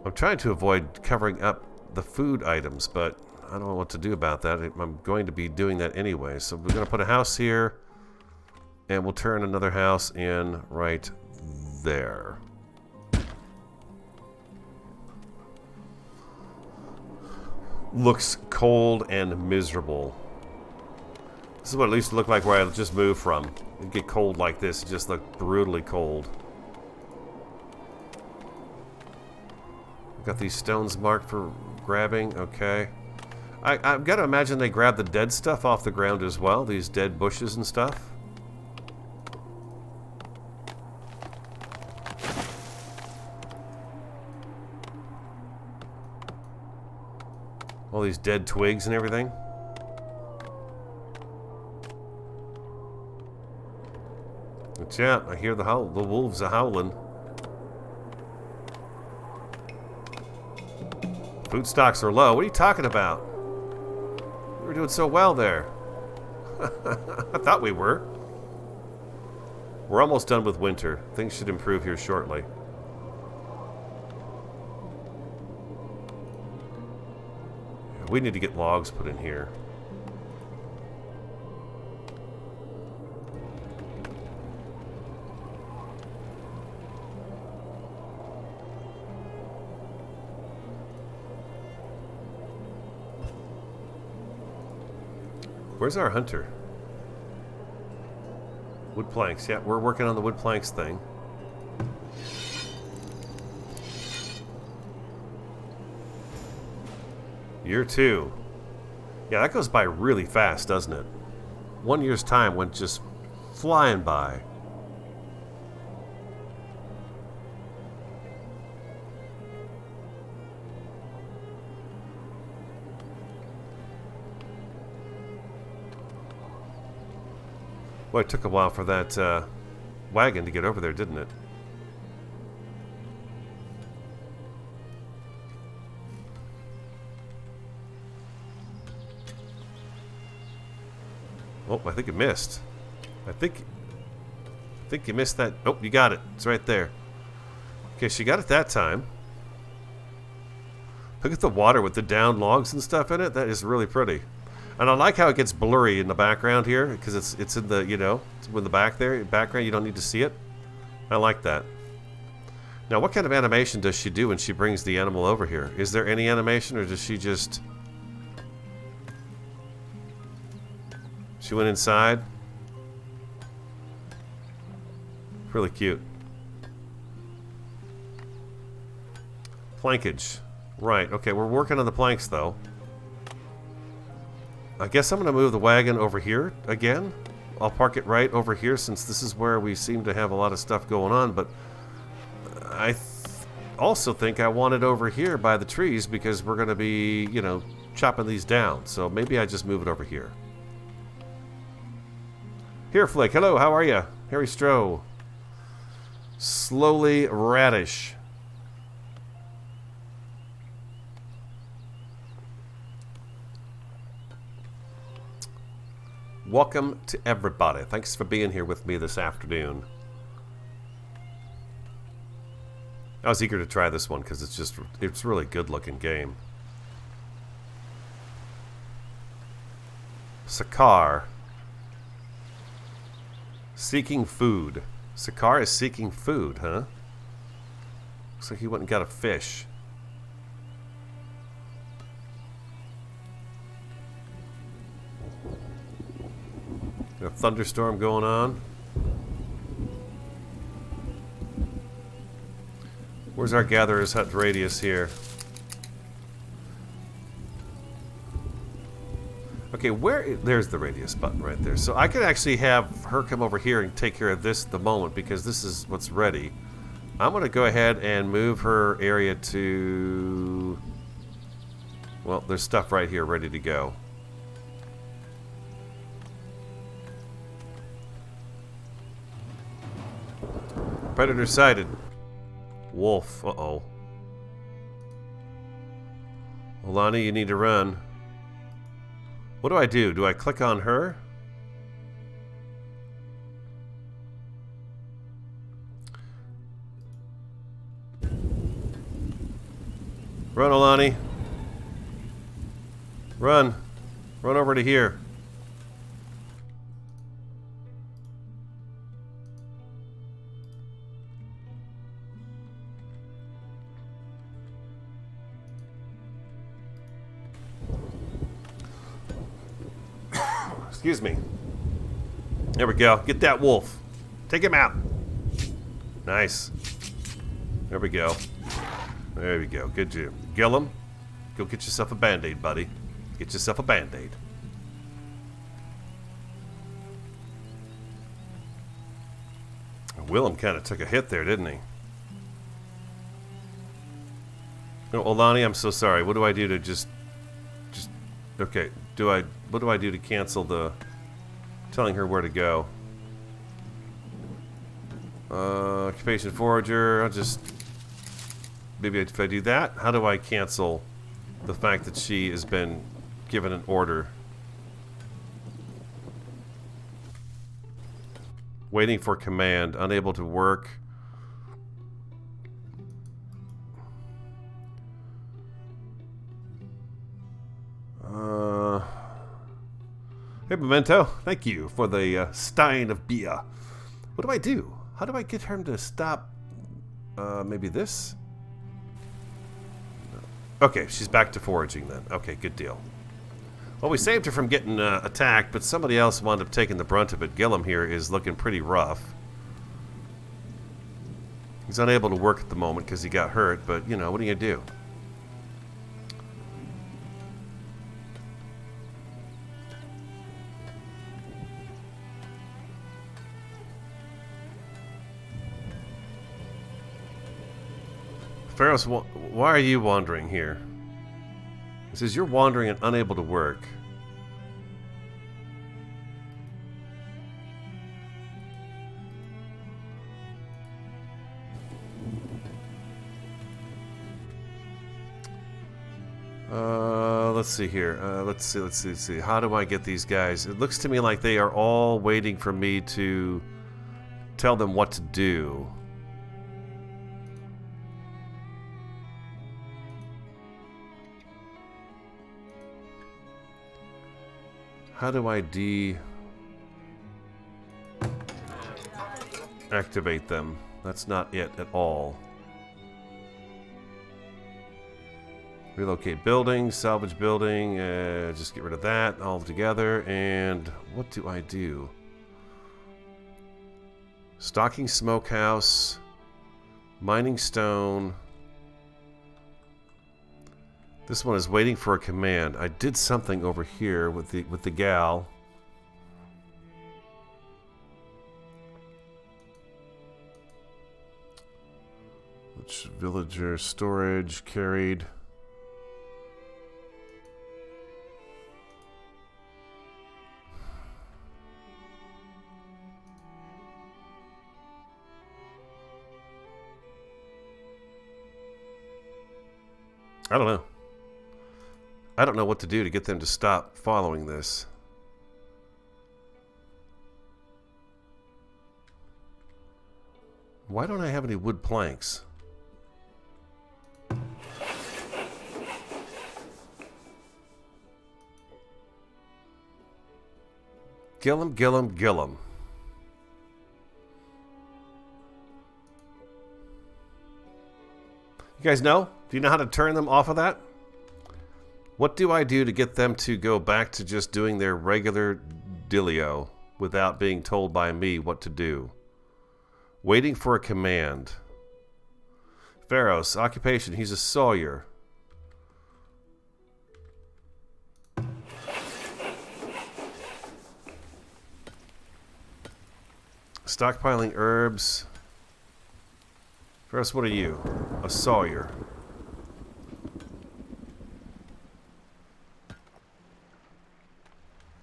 I'm trying to avoid covering up the food items, but I don't know what to do about that. I'm going to be doing that anyway. So we're going to put a house here, and we'll turn another house in right there. looks cold and miserable. This is what it used to look like where I just moved from. It'd get cold like this. It just looked brutally cold. Got these stones marked for grabbing. Okay. I've got to imagine they grab the dead stuff off the ground as well. These dead bushes and stuff. All these dead twigs and everything. But yeah, I hear the wolves are howling. Food stocks are low. What are you talking about? We were doing so well there. I thought we were. We're almost done with winter. Things should improve here shortly. We need to get logs put in here. Where's our hunter? Wood planks. Yeah, we're working on the wood planks thing. Year 2. Yeah, that goes by really fast, doesn't it? 1 year's time went just flying by. Well, it took a while for that wagon to get over there, didn't it? Oh, I think it missed. I think you missed that. Oh, you got it. It's right there. Okay, she got it that time. Look at the water with the down logs and stuff in it. That is really pretty. And I like how it gets blurry in the background here because it's in the, you know, it's in the background you don't need to see it. I like that. Now, what kind of animation does she do when she brings the animal over here? Is there any animation or does she just... She went inside? Really cute. Plankage. Right, okay, we're working on the planks though. I guess I'm going to move the wagon over here again. I'll park it right over here since this is where we seem to have a lot of stuff going on, but I also think I want it over here by the trees because we're going to be, you know, chopping these down. So maybe I just move it over here. Here, Flick. Hello, how are you? Harry Stroh. Slowly Radish. Welcome to everybody. Thanks for being here with me this afternoon. I was eager to try this one because it's really good looking game. Sakar. Seeking food. Sakar is seeking food, huh? Looks like he went and got a fish. Got a thunderstorm going on. Where's our gatherer's hut radius here? Okay, there's the radius button right there. So I could actually have her come over here and take care of this at the moment because this is what's ready. I'm going to go ahead and move her area to... Well, there's stuff right here ready to go. Predator sighted. Wolf. Uh-oh. Alani, you need to run. What do I do? Do I click on her? Run, Alani. Run. Run over to here. Excuse me. There we go. Get that wolf. Take him out. Nice. There we go. There we go. Good job. Gillum, go get yourself a Band-Aid, buddy. Get yourself a Band-Aid. Willem kind of took a hit there, didn't he? Oh, Olani, I'm so sorry. What do I do to just okay, what do I do to cancel the telling her where to go? Occupation forager, I'll just maybe if I do that, how do I cancel the fact that she has been given an order? Waiting for command, unable to work. Hey, Memento, thank you for the stein of beer. What do I do? How do I get him to stop? Maybe this? Okay, she's back to foraging then. Okay, good deal. Well, we saved her from getting attacked, but somebody else wound up taking the brunt of it. Gillum here is looking pretty rough. He's unable to work at the moment because he got hurt, but, you know, what are you going to do? Farthest, why are you wandering here? He says, you're wandering and unable to work. Let's see here. Let's see. How do I get these guys? It looks to me like they are all waiting for me to tell them what to do. How do I deactivate them? That's not it at all. Relocate building, salvage building, just get rid of that altogether. And what do I do? Stocking smokehouse, mining stone. This one is waiting for a command. I did something over here with the gal. Which villager storage carried. I don't know. I don't know what to do to get them to stop following this. Why don't I have any wood planks? Gillum, Gillum, Gillum. You guys know? Do you know how to turn them off of that? What do I do to get them to go back to just doing their regular dealio without being told by me what to do? Waiting for a command. Farthest, occupation, he's a sawyer. Stockpiling herbs. Farthest, what are you? A sawyer.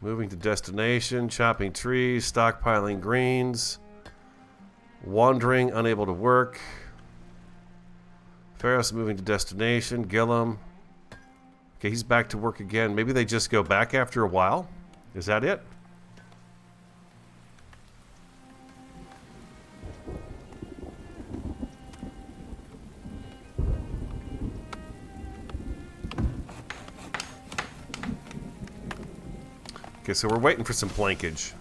Moving to destination, chopping trees, stockpiling greens, wandering, unable to work. Farthest moving to destination, Gillum. Okay, he's back to work again. Maybe they just go back after a while? Is that it? Okay, so we're waiting for some plankage.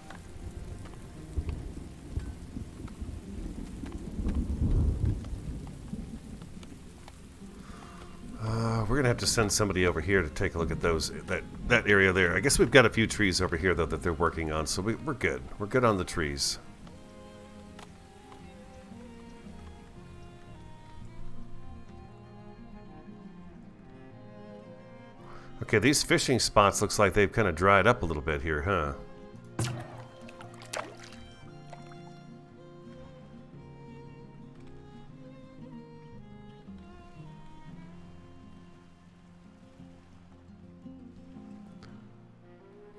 We're gonna have to send somebody over here to take a look at that area there. I guess we've got a few trees over here though that they're working on, so we're good. We're good on the trees. Okay, these fishing spots looks like they've kind of dried up a little bit here, huh?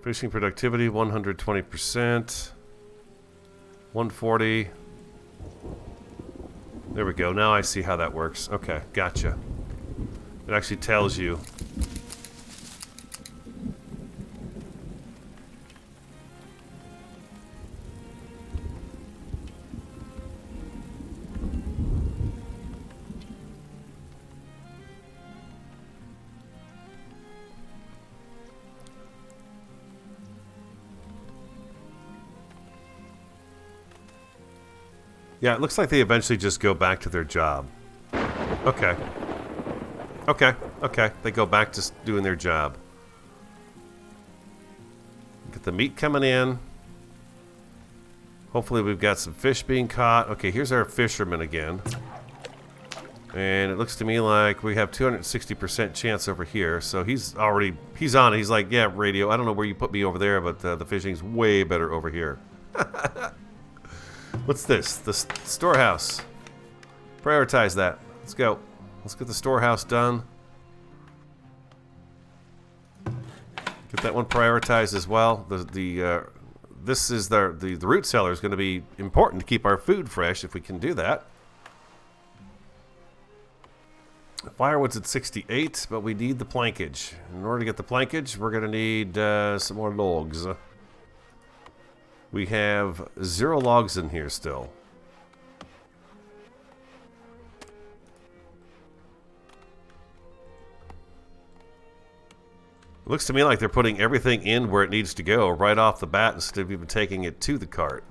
Fishing productivity, 120%. 140. There we go. Now I see how that works. Okay, gotcha. It actually tells you. Yeah, it looks like they eventually just go back to their job. Okay. Okay. They go back to doing their job. Get the meat coming in. Hopefully we've got some fish being caught. Okay, here's our fisherman again. And it looks to me like we have 260% chance over here. So he's on it. He's like, yeah, radio, I don't know where you put me over there, but the fishing's way better over here. What's this? The storehouse. Prioritize that. Let's go. Let's get the storehouse done. Get that one prioritized as well. This is the root cellar is going to be important to keep our food fresh if we can do that. Firewood's at 68, but we need the plankage. In order to get the plankage, we're going to need some more logs. We have 0 logs in here still. It looks to me like they're putting everything in where it needs to go right off the bat instead of even taking it to the cart.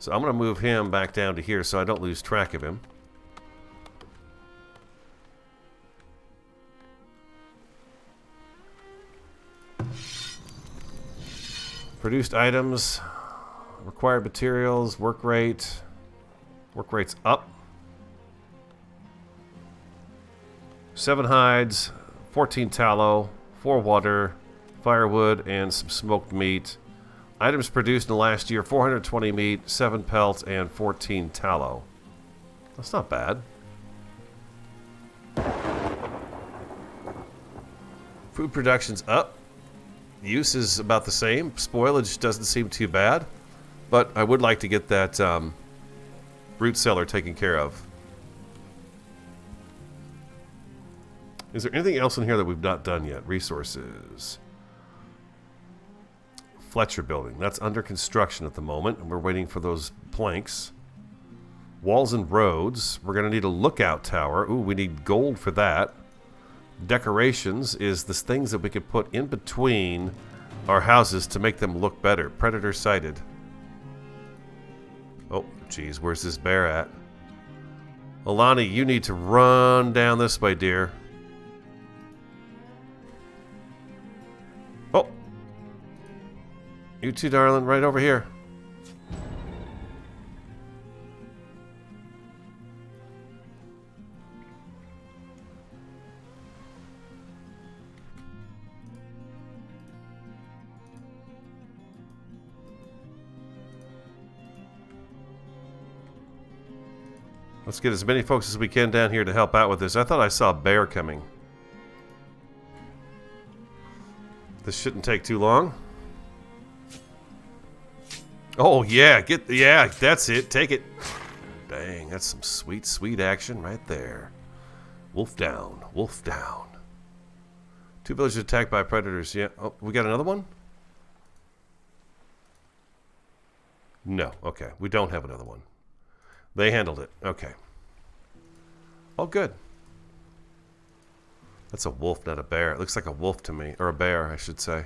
So I'm going to move him back down to here so I don't lose track of him. Produced items. Required materials, work rate. Work rate's up. 7 hides, 14 tallow, 4 water, firewood, and some smoked meat. Items produced in the last year, 420 meat, 7 pelts, and 14 tallow. That's not bad. Food production's up. Use is about the same. Spoilage doesn't seem too bad. But I would like to get that root cellar taken care of. Is there anything else in here that we've not done yet? Resources. Fletcher building. That's under construction at the moment. And we're waiting for those planks. Walls and roads. We're going to need a lookout tower. Ooh, we need gold for that. Decorations is the things that we could put in between our houses to make them look better. Predator sighted. Oh, geez, where's this bear at? Alani, you need to run down this way, dear. Oh. You too, darling, right over here. Let's get as many folks as we can down here to help out with this. I thought I saw a bear coming. This shouldn't take too long. Oh, yeah. Yeah, that's it. Take it. Dang, that's some sweet, sweet action right there. Wolf down. Wolf down. 2 villages attacked by predators. Yeah. Oh, we got another one? No. Okay. We don't have another one. They handled it. Okay. Oh, good. That's a wolf, not a bear. It looks like a wolf to me. Or a bear, I should say.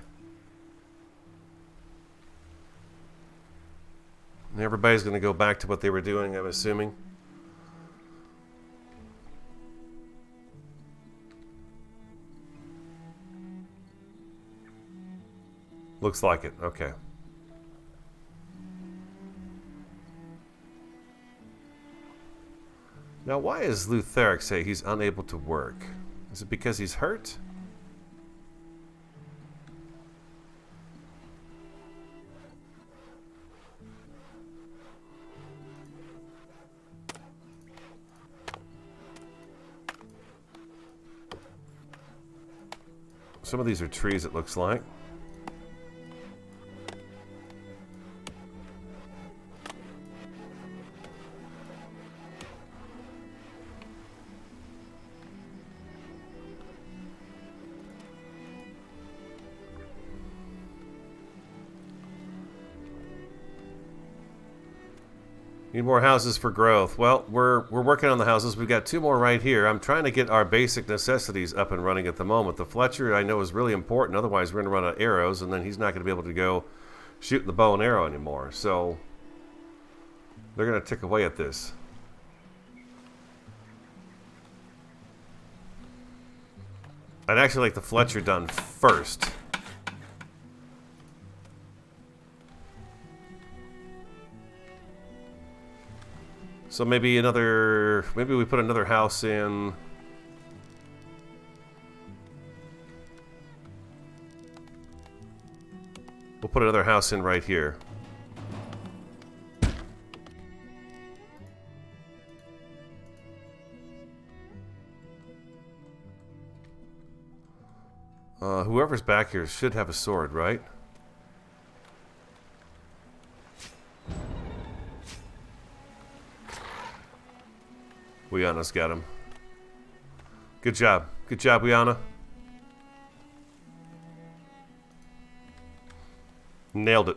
And everybody's going to go back to what they were doing, I'm assuming. Looks like it. Okay. Now, why is Lutheric say he's unable to work? Is it because he's hurt? Some of these are trees, it looks like. Need more houses for growth. Well, we're working on the houses. We've got 2 more right here. I'm trying to get our basic necessities up and running at the moment. The Fletcher I know is really important. Otherwise, we're going to run out of arrows, and then he's not going to be able to go shooting the bow and arrow anymore. So they're going to tick away at this. I'd actually like the Fletcher done first. So maybe we put another house in. We'll put another house in right here. Whoever's back here should have a sword, right? Wiana's got him. Good job. Good job, Wiana. Nailed it.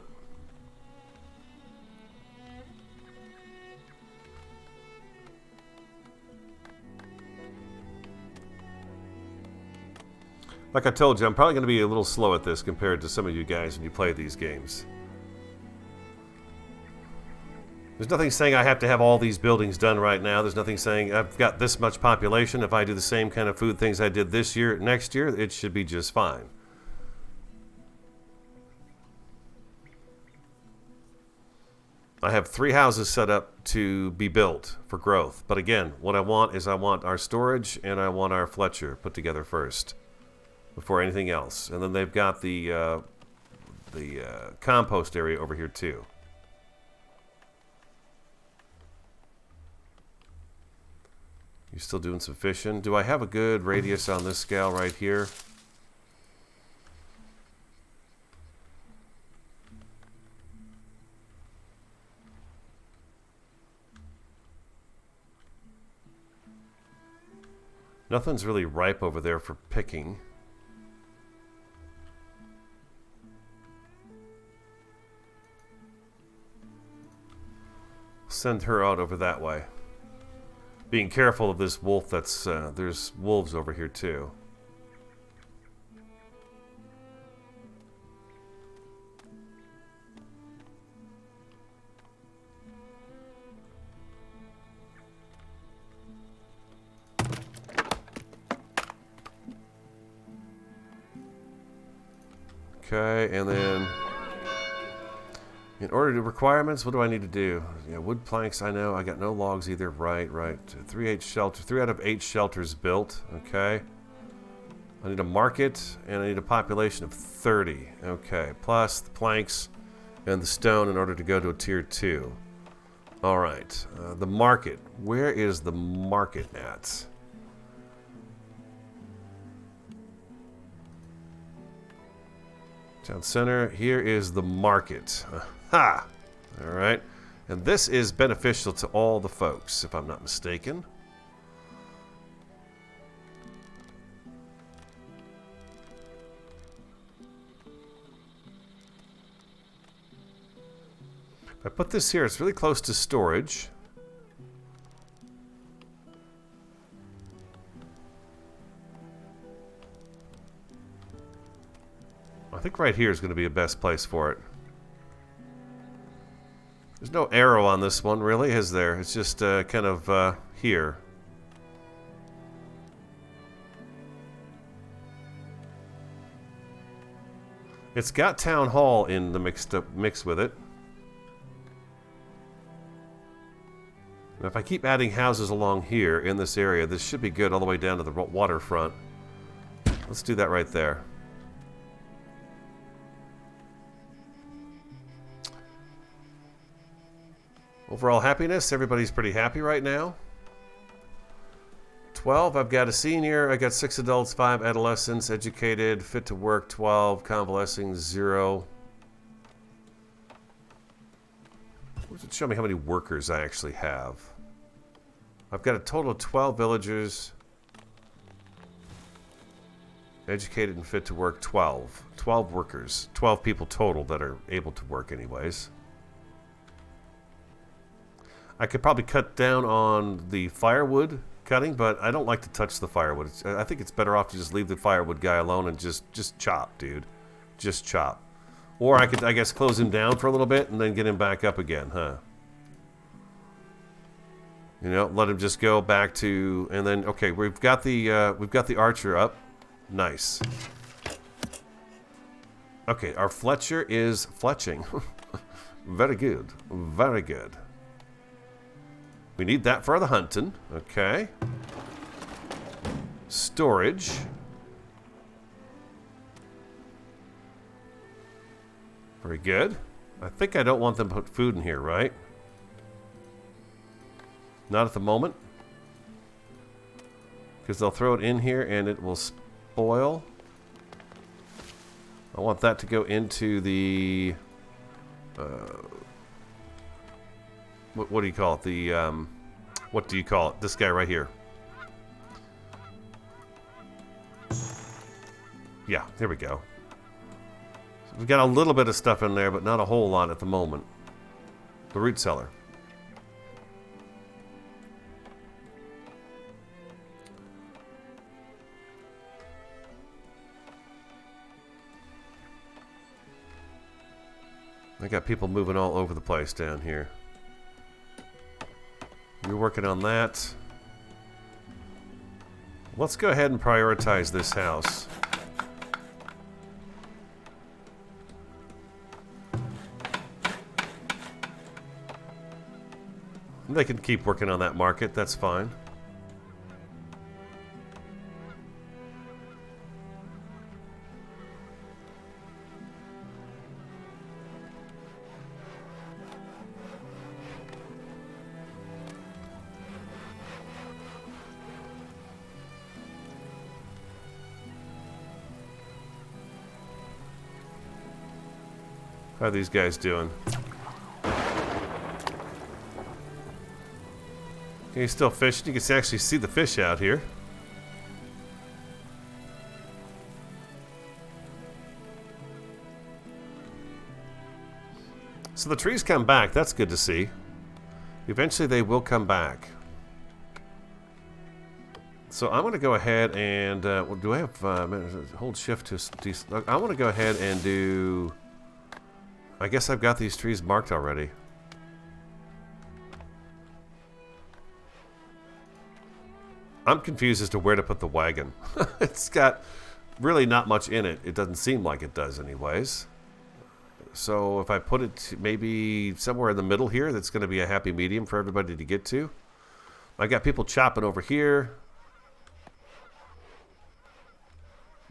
Like I told you, I'm probably going to be a little slow at this compared to some of you guys when you play these games. There's nothing saying I have to have all these buildings done right now. There's nothing saying I've got this much population. If I do the same kind of food things I did this year, next year, it should be just fine. I have 3 houses set up to be built for growth. But again, what I want is I want our storage and I want our Fletcher put together first before anything else. And then they've got the compost area over here too. You still doing some fishing? Do I have a good radius on this scale right here? Nothing's really ripe over there for picking. Send her out over that way. Being careful of this wolf that's... there's wolves over here too. Okay, and then... in order to requirements, what do I need to do? Yeah, wood planks, I know. I got no logs either. Right. 3 out of 8 shelters built. Okay. I need a market, and I need a population of 30. Okay. Plus the planks and the stone in order to go to a tier 2. Alright. The market. Where is the market at? Town center. Here is the market. Ha! Alright. And this is beneficial to all the folks, if I'm not mistaken. If I put this here, it's really close to storage. I think right here is going to be the best place for it. There's no arrow on this one, really, is there? It's just kind of here. It's got town hall in the mix with it. Now, if I keep adding houses along here in this area, this should be good all the way down to the waterfront. Let's do that right there. Overall happiness, everybody's pretty happy right now. 12, I've got a senior, I got 6 adults, 5 adolescents, educated, fit to work, 12, convalescing, 0. What does it show me how many workers I actually have? I've got a total of 12 villagers, educated and fit to work, 12. 12 workers, 12 people total that are able to work anyways. I could probably cut down on the firewood cutting, but I don't like to touch the firewood. I think it's better off to just leave the firewood guy alone and just chop, dude. Just chop. Or I could, I guess, close him down for a little bit and then get him back up again, huh? You know, let him just go back to, and then okay, we've got the archer up. Nice. Okay, our Fletcher is fletching. Very good. Very good. We need that for the hunting. Okay. Storage. Very good. I think I don't want them to put food in here, right? Not at the moment. Because they'll throw it in here and it will spoil. I want that to go into the... What do you call it? The, what do you call it? This guy right here. Yeah, there we go. So we've got a little bit of stuff in there, but not a whole lot at the moment. The root cellar. I got people moving all over the place down here. You're working on that. Let's go ahead and prioritize this house. They can keep working on that market, that's fine. How are these guys doing? Okay, he's still fishing. You can actually see the fish out here. So the trees come back. That's good to see. Eventually they will come back. So I'm going to go ahead and... well, do I have... hold shift to... I want to go ahead and do... I guess I've got these trees marked already. I'm confused as to where to put the wagon. It's got really not much in it. It doesn't seem like it does anyways. So if I put it maybe somewhere in the middle here, that's going to be a happy medium for everybody to get to. I got people chopping over here.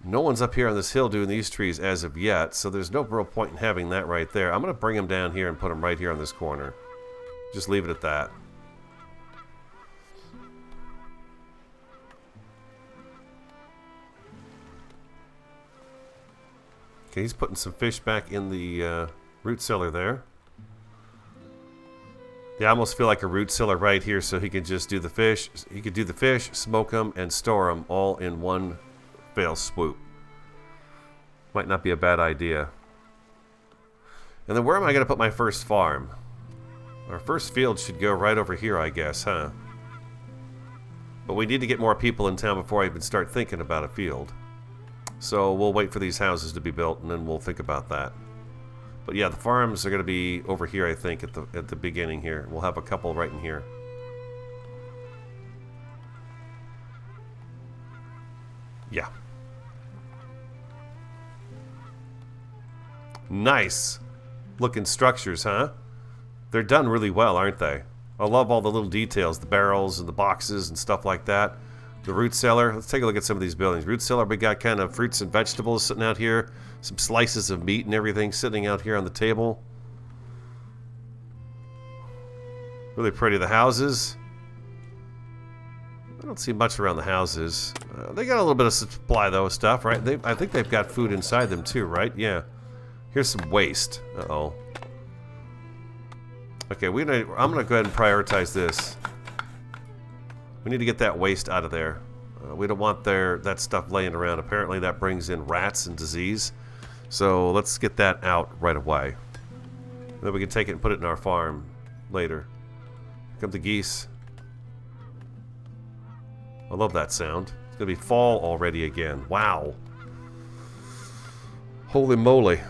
No one's up here on this hill doing these trees as of yet, so there's no real point in having that right there. I'm going to bring them down here and put them right here on this corner. Just leave it at that. Okay, he's putting some fish back in the root cellar there. Yeah, I almost feel like a root cellar right here, so he can just do the fish. He could do the fish, smoke them, and store them all in one fail swoop. Might not be a bad idea. And then where am I going to put my first farm? Our first field should go right over here, I guess, huh? But we need to get more people in town before I even start thinking about a field. So we'll wait for these houses to be built, and then we'll think about that. But yeah, the farms are going to be over here, I think, at the beginning here. We'll have a couple right in here. Yeah. Nice looking structures, huh? They're done really well, aren't they? I love all the little details, the barrels and the boxes and stuff like that. The root cellar. Let's take a look at some of these buildings. Root cellar, we got kind of fruits and vegetables sitting out here. Some slices of meat and everything sitting out here on the table. Really pretty. The houses. I don't see much around the houses. They got a little bit of supply, though, of stuff, right? I think they've got food inside them, too, right? Yeah. Here's some waste. Uh-oh. Okay, I'm going to go ahead and prioritize this. We need to get that waste out of there. We don't want that stuff laying around. Apparently that brings in rats and disease. So let's get that out right away. Then we can take it and put it in our farm later. Here come the geese. I love that sound. It's going to be fall already again. Wow. Holy moly.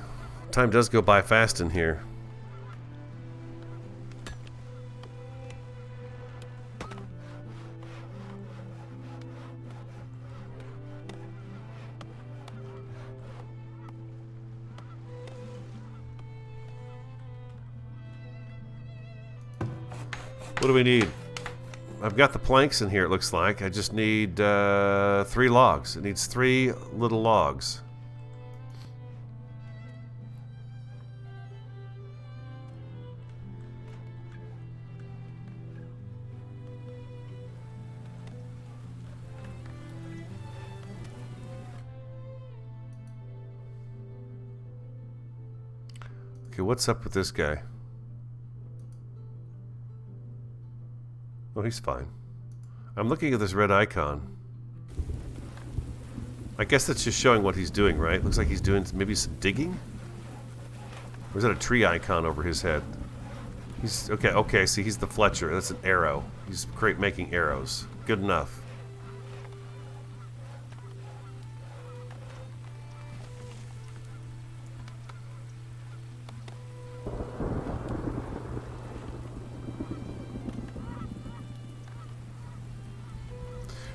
Time does go by fast in here. What do we need? I've got the planks in here, it looks like. I just need 3 logs. It needs 3 little logs. Okay, what's up with this guy? Oh, he's fine. I'm looking at this red icon. I guess that's just showing what he's doing, right? Looks like he's doing maybe some digging? Or is that a tree icon over his head? He's okay, see, he's the Fletcher. That's an arrow. He's making arrows. Good enough.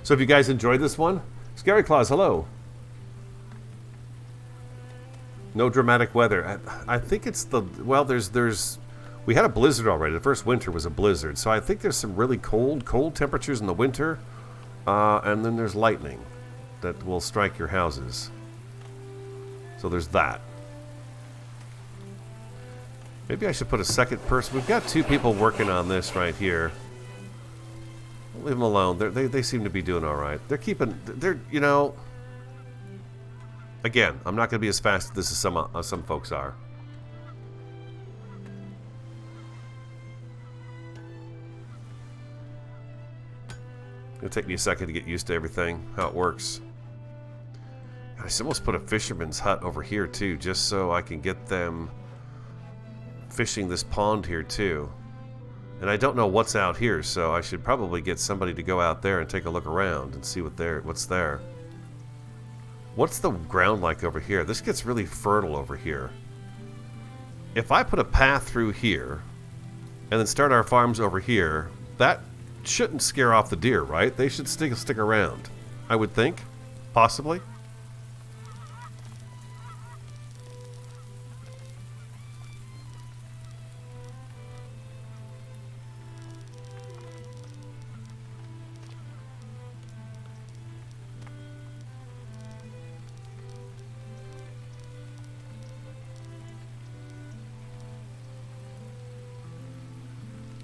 So if you guys enjoyed this one, Scary Claus, hello. No dramatic weather. I think it's we had a blizzard already. The first winter was a blizzard. So I think there's some really cold temperatures in the winter. And then there's lightning that will strike your houses. So there's that. Maybe I should put a second person. We've got 2 people working on this right here. Leave them alone. They seem to be doing all right. You know. Again, I'm not going to be as fast at this as some folks are. It'll take me a second to get used to everything, how it works. I almost put a fisherman's hut over here too, just so I can get them fishing this pond here too. And I don't know what's out here, so I should probably get somebody to go out there and take a look around and see what's there. What's the ground like over here? This gets really fertile over here. If I put a path through here and then start our farms over here, that shouldn't scare off the deer, right? They should stick around, I would think. Possibly.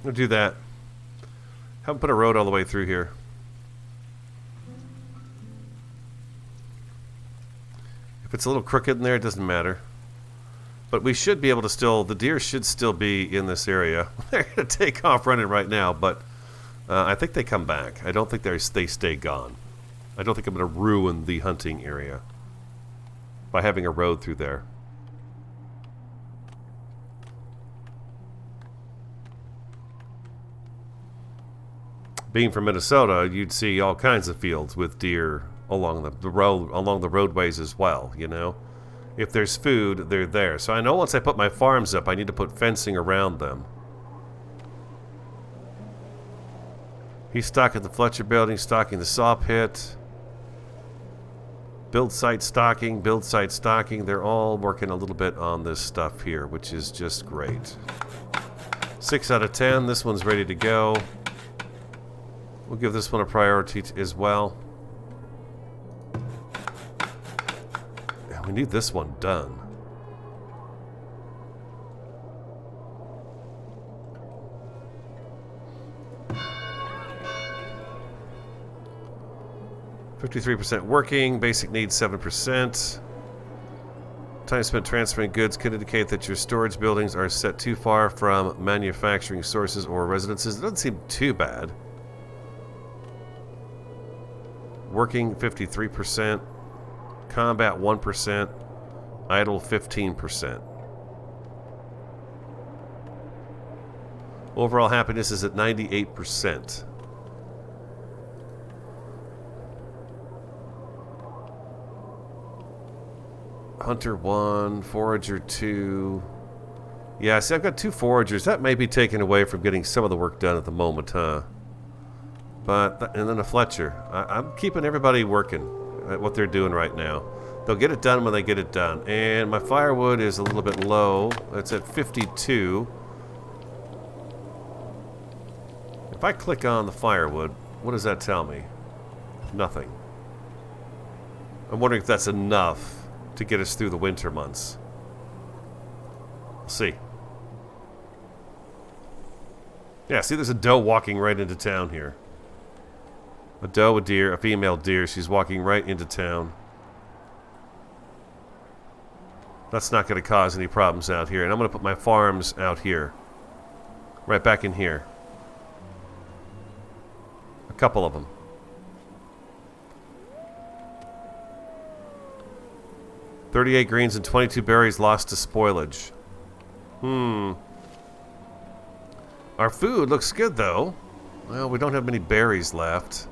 We'll do that. Haven't put a road all the way through here. If it's a little crooked in there, it doesn't matter. But we should be able to the deer should still be in this area. They're going to take off running right now, but I think they come back. I don't think they stay gone. I don't think I'm going to ruin the hunting area by having a road through there. Being from Minnesota, you'd see all kinds of fields with deer along the roadways as well, you know. If there's food, they're there. So I know once I put my farms up, I need to put fencing around them. He's stocking the Fletcher building, stocking the saw pit. Build site stocking, build site stocking. They're all working a little bit on this stuff here, which is just great. 6 out of 10. This one's ready to go. We'll give this one a priority as well. Yeah, we need this one done. %53 working, basic needs 7%. Time spent transferring goods could indicate that your storage buildings are set too far from manufacturing sources or residences. It doesn't seem too bad. Working 53%. Combat 1%. Idle 15%. Overall happiness is at 98%. Hunter 1, Forager 2. Yeah, see, I've got 2 Foragers. That may be taken away from getting some of the work done at the moment, huh? But, and then a Fletcher. I'm keeping everybody working at what they're doing right now. They'll get it done when they get it done. And my firewood is a little bit low. It's at 52. If I click on the firewood, what does that tell me? Nothing. I'm wondering if that's enough to get us through the winter months. We'll see. Yeah, see, there's a doe walking right into town here. A doe, a deer, a female deer. She's walking right into town. That's not going to cause any problems out here. And I'm going to put my farms out here. Right back in here. A couple of them. $38 greens and 22 berries lost to spoilage. Our food looks good, though. Well, we don't have many berries left.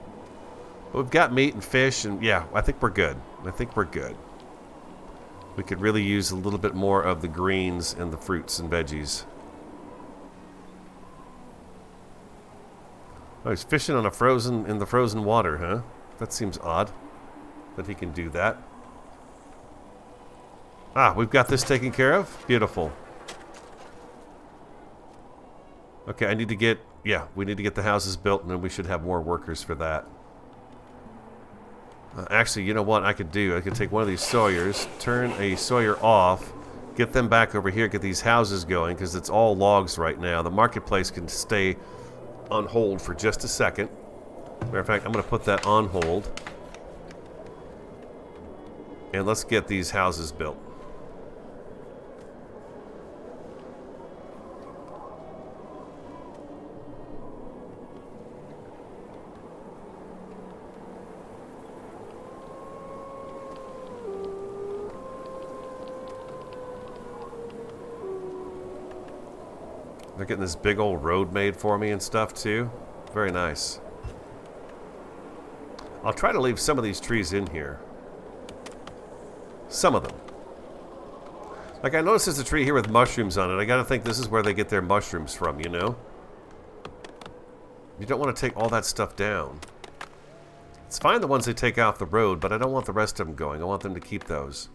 But we've got meat and fish, and yeah, I think we're good. I think we're good. We could really use a little bit more of the greens and the fruits and veggies. Oh, he's fishing on in the frozen water, huh? That seems odd that he can do that. Ah, we've got this taken care of. Beautiful. Okay, I need to get... Yeah, we need to get the houses built, and then we should have more workers for that. Actually, you know what I could do? I could take one of these sawyers, turn a sawyer off, get them back over here, get these houses going, because it's all logs right now. The marketplace can stay on hold for just a second. Matter of fact, I'm going to put that on hold. And let's get these houses built. They're getting this big old road made for me and stuff too. Very nice. I'll try to leave some of these trees in here. Some of them. Like I noticed there's a tree here with mushrooms on it. I gotta think this is where they get their mushrooms from, you know? You don't want to take all that stuff down. It's fine the ones they take off the road, but I don't want the rest of them going. I want them to keep those.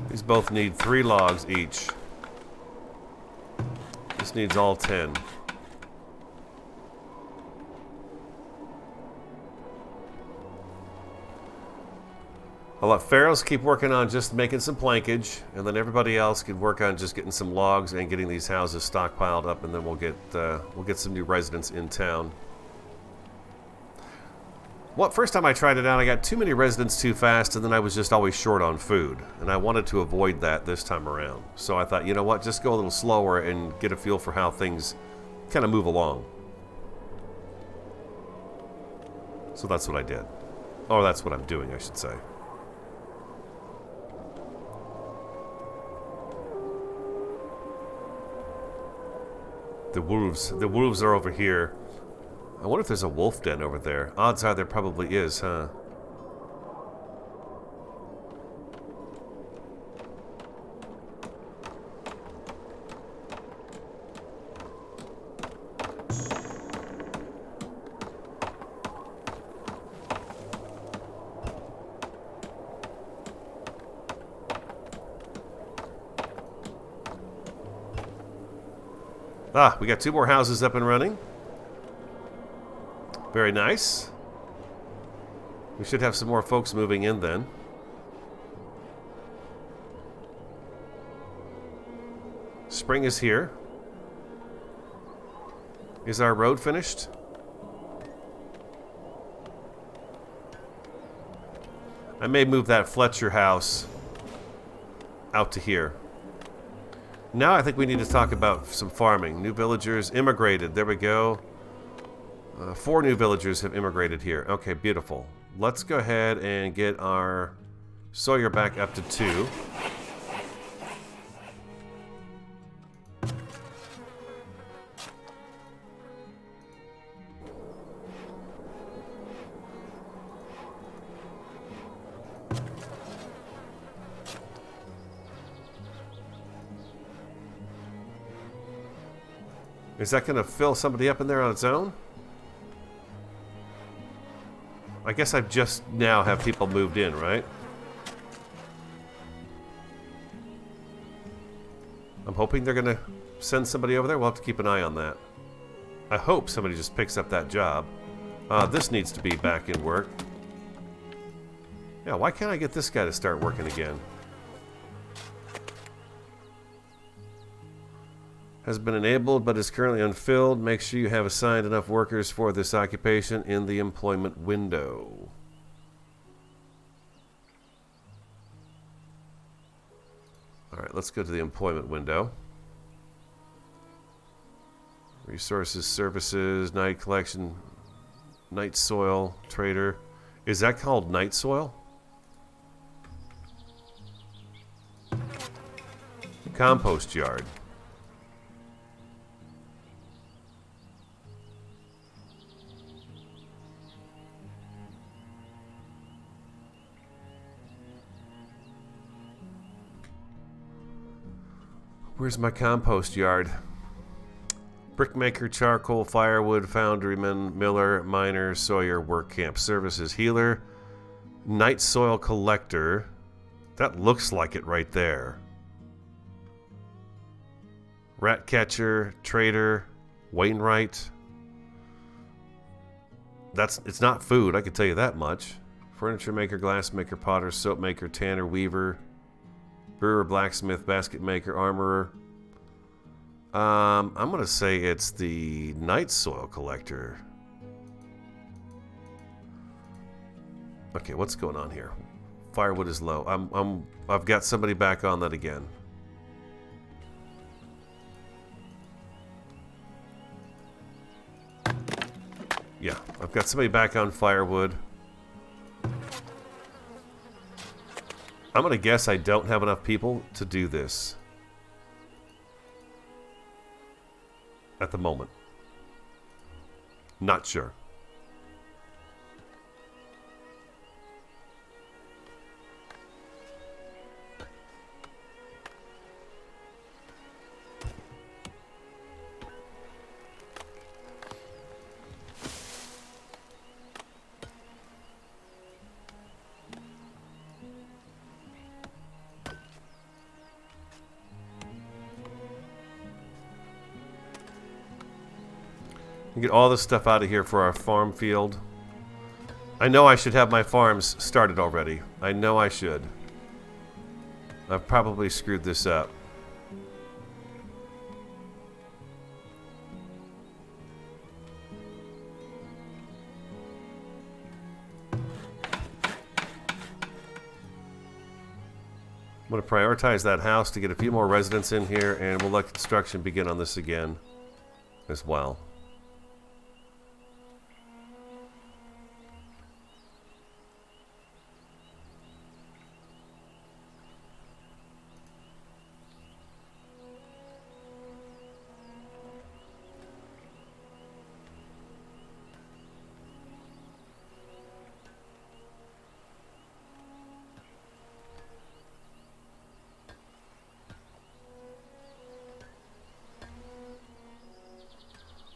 These both need 3 logs each. This needs all 10. I'll let Pharaohs keep working on just making some plankage, and then everybody else can work on just getting some logs and getting these houses stockpiled up, and then we'll get some new residents in town. Well, first time I tried it out, I got too many residents too fast, and then I was just always short on food. And I wanted to avoid that this time around. So I thought, you know what, just go a little slower and get a feel for how things kind of move along. So that's what I did. Or that's what I'm doing, I should say. The wolves are over here. I wonder if there's a wolf den over there. Odds are there probably is, huh? Ah, we got 2 more houses up and running. Very nice. We should have some more folks moving in then. Spring is here. Is our road finished? I may move that Fletcher house out to here. Now I think we need to talk about some farming. New villagers immigrated. There we go. 4 new villagers have immigrated here. Okay, beautiful. Let's go ahead and get our Sawyer back up to 2. Is that going to fill somebody up in there on its own? I guess I've just now have people moved in, right? I'm hoping they're going to send somebody over there. We'll have to keep an eye on that. I hope somebody just picks up that job. This needs to be back in work. Yeah, why can't I get this guy to start working again? Has been enabled but is currently unfilled. Make sure you have assigned enough workers for this occupation in the employment window. Alright, let's go to the employment window. Resources, services, night collection, night soil, trader. Is that called night soil? Compost yard. Where's my compost yard? Brickmaker, charcoal, firewood, foundryman, miller, miner, sawyer, work camp, services, healer, night soil collector. That looks like it right there. Rat catcher, trader, Wainwright. It's not food, I can tell you that much. Furniture maker, glass maker, potter, soap maker, tanner, weaver, brewer, blacksmith, basket maker, armorer. I'm going to say it's the night soil collector. Okay, what's going on here? Firewood is low. I've got somebody back on that again. Yeah, I've got somebody back on firewood. I'm going to guess I don't have enough people to do this at the moment. Not sure. Get all this stuff out of here for our farm field. I know I should have my farms started already. I know I should. I've probably screwed this up. I'm going to prioritize that house to get a few more residents in here, and we'll let construction begin on this again as well.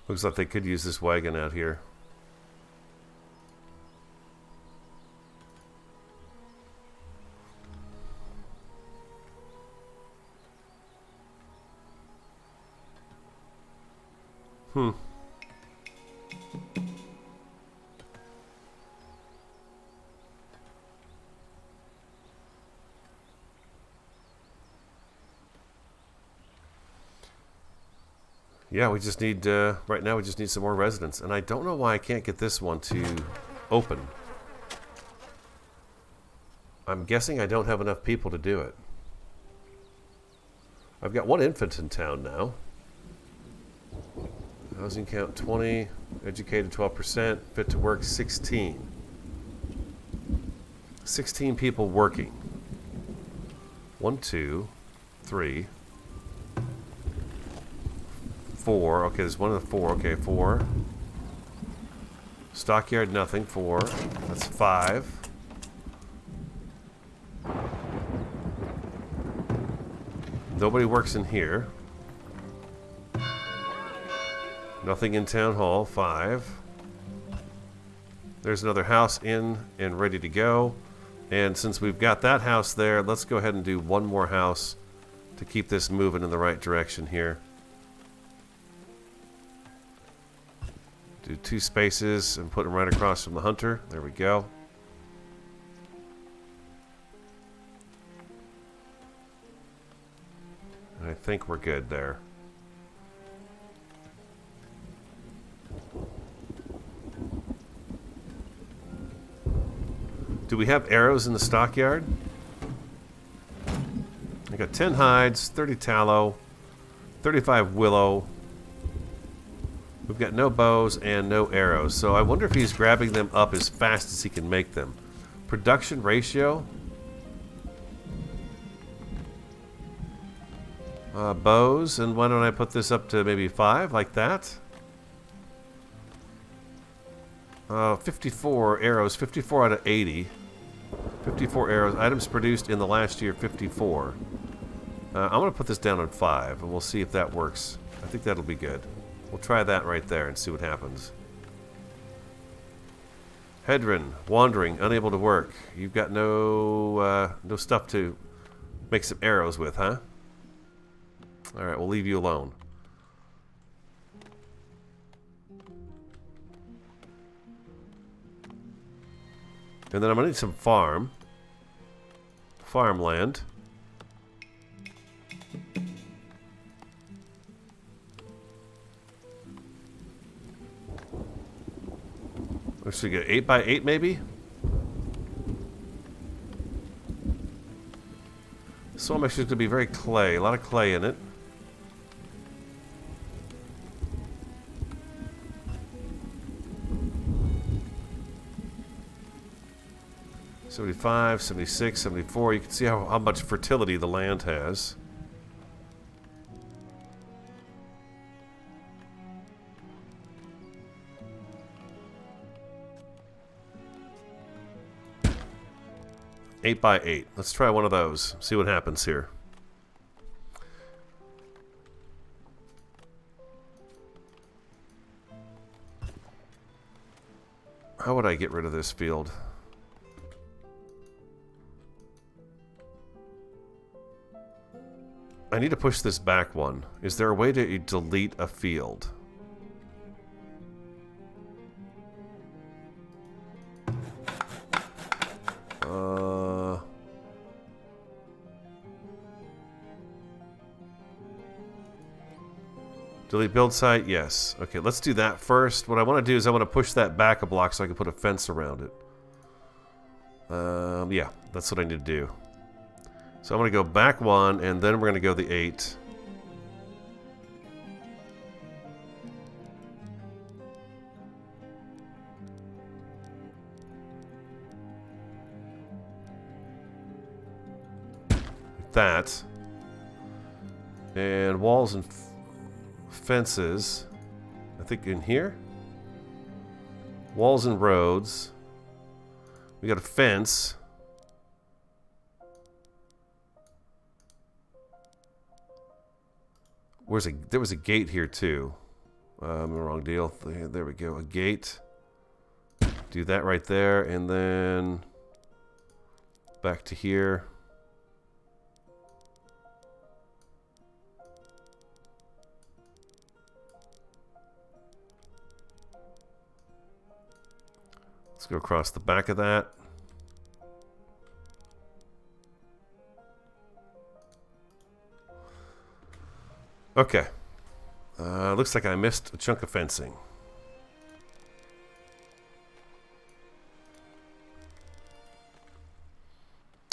Looks like they could use this wagon out here. Yeah, we just need, right now we just need some more residents. And I don't know why I can't get this one to open. I'm guessing I don't have enough people to do it. I've got one infant in town now. Housing count 20, educated 12%, fit to work 16. 16 people working. 1, 2, 3, 4. Okay, there's one of the 4. Okay, 4. Stockyard, nothing. 4. That's 5. Nobody works in here. Nothing in town hall. 5. There's another house in and ready to go. And since we've got that house there, let's go ahead and do one more house to keep this moving in the right direction here. Do 2 spaces and put them right across from the hunter. There we go. And I think we're good there. Do we have arrows in the stockyard? I got 10 hides, 30 tallow, 35 willow. We've got no bows and no arrows. So I wonder if he's grabbing them up as fast as he can make them. Production ratio. Bows. And why don't I put this up to maybe 5 like that? 54 arrows. 54 out of 80. 54 arrows. Items produced in the last year, 54. I'm going to put this down on 5, and we'll see if that works. I think that'll be good. We'll try that right there and see what happens. Hedron, wandering, unable to work. You've got no stuff to make some arrows with, huh? Alright, we'll leave you alone. And then I'm going to need some farmland. What should we get? 8 by 8 maybe? Soil mixture is going to be very clay. A lot of clay in it. $75, $76, $74. You can see how much fertility the land has. Eight by 8. Let's try one of those. See what happens here. How would I get rid of this field? I need to push this back one. Is there a way to delete a field? Delete build site? Yes. Okay, let's do that first. What I want to do is I want to push that back a block so I can put a fence around it. Yeah, that's what I need to do. So I'm going to go back 1, and then we're going to go the 8. Like that. And walls and fences. I think in here. Walls and roads. We got a fence. There was a gate here too. The wrong deal. There we go. A gate. Do that right there, and then back to here. Let's go across the back of that. Okay. Looks like I missed a chunk of fencing.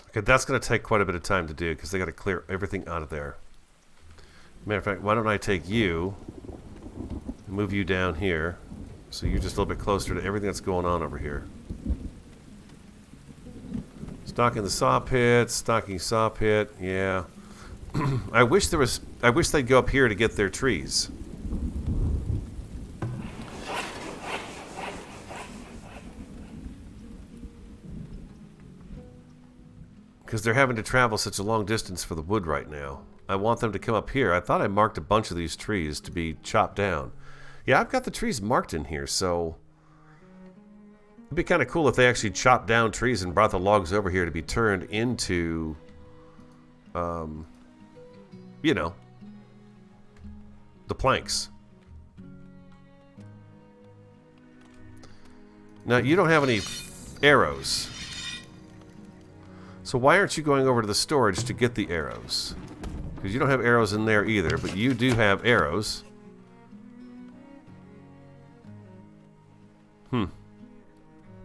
Okay, that's going to take quite a bit of time to do because they got to clear everything out of there. Matter of fact, why don't I take you and move you down here so you're just a little bit closer to everything that's going on over here. Stocking the saw pit, stocking saw pit, yeah. I wish they'd go up here to get their trees. Because they're having to travel such a long distance for the wood right now. I want them to come up here. I thought I marked a bunch of these trees to be chopped down. Yeah, I've got the trees marked in here, so it'd be kind of cool if they actually chopped down trees and brought the logs over here to be turned into, you know, the planks. Now, you don't have any arrows. So why aren't you going over to the storage to get the arrows? Because you don't have arrows in there either, but you do have arrows.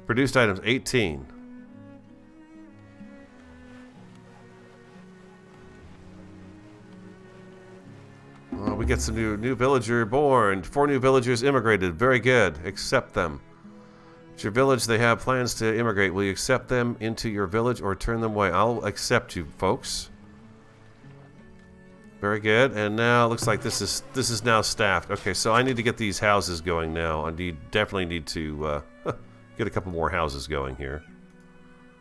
Produced items, 18. Well, we get some new villager born. 4 new villagers immigrated. Very good. Accept them. It's your village. They have plans to immigrate. Will you accept them into your village or turn them away? I'll accept you, folks. Very good. And now it looks like this is now staffed. Okay, so I need to get these houses going now. I definitely need to get a couple more houses going here,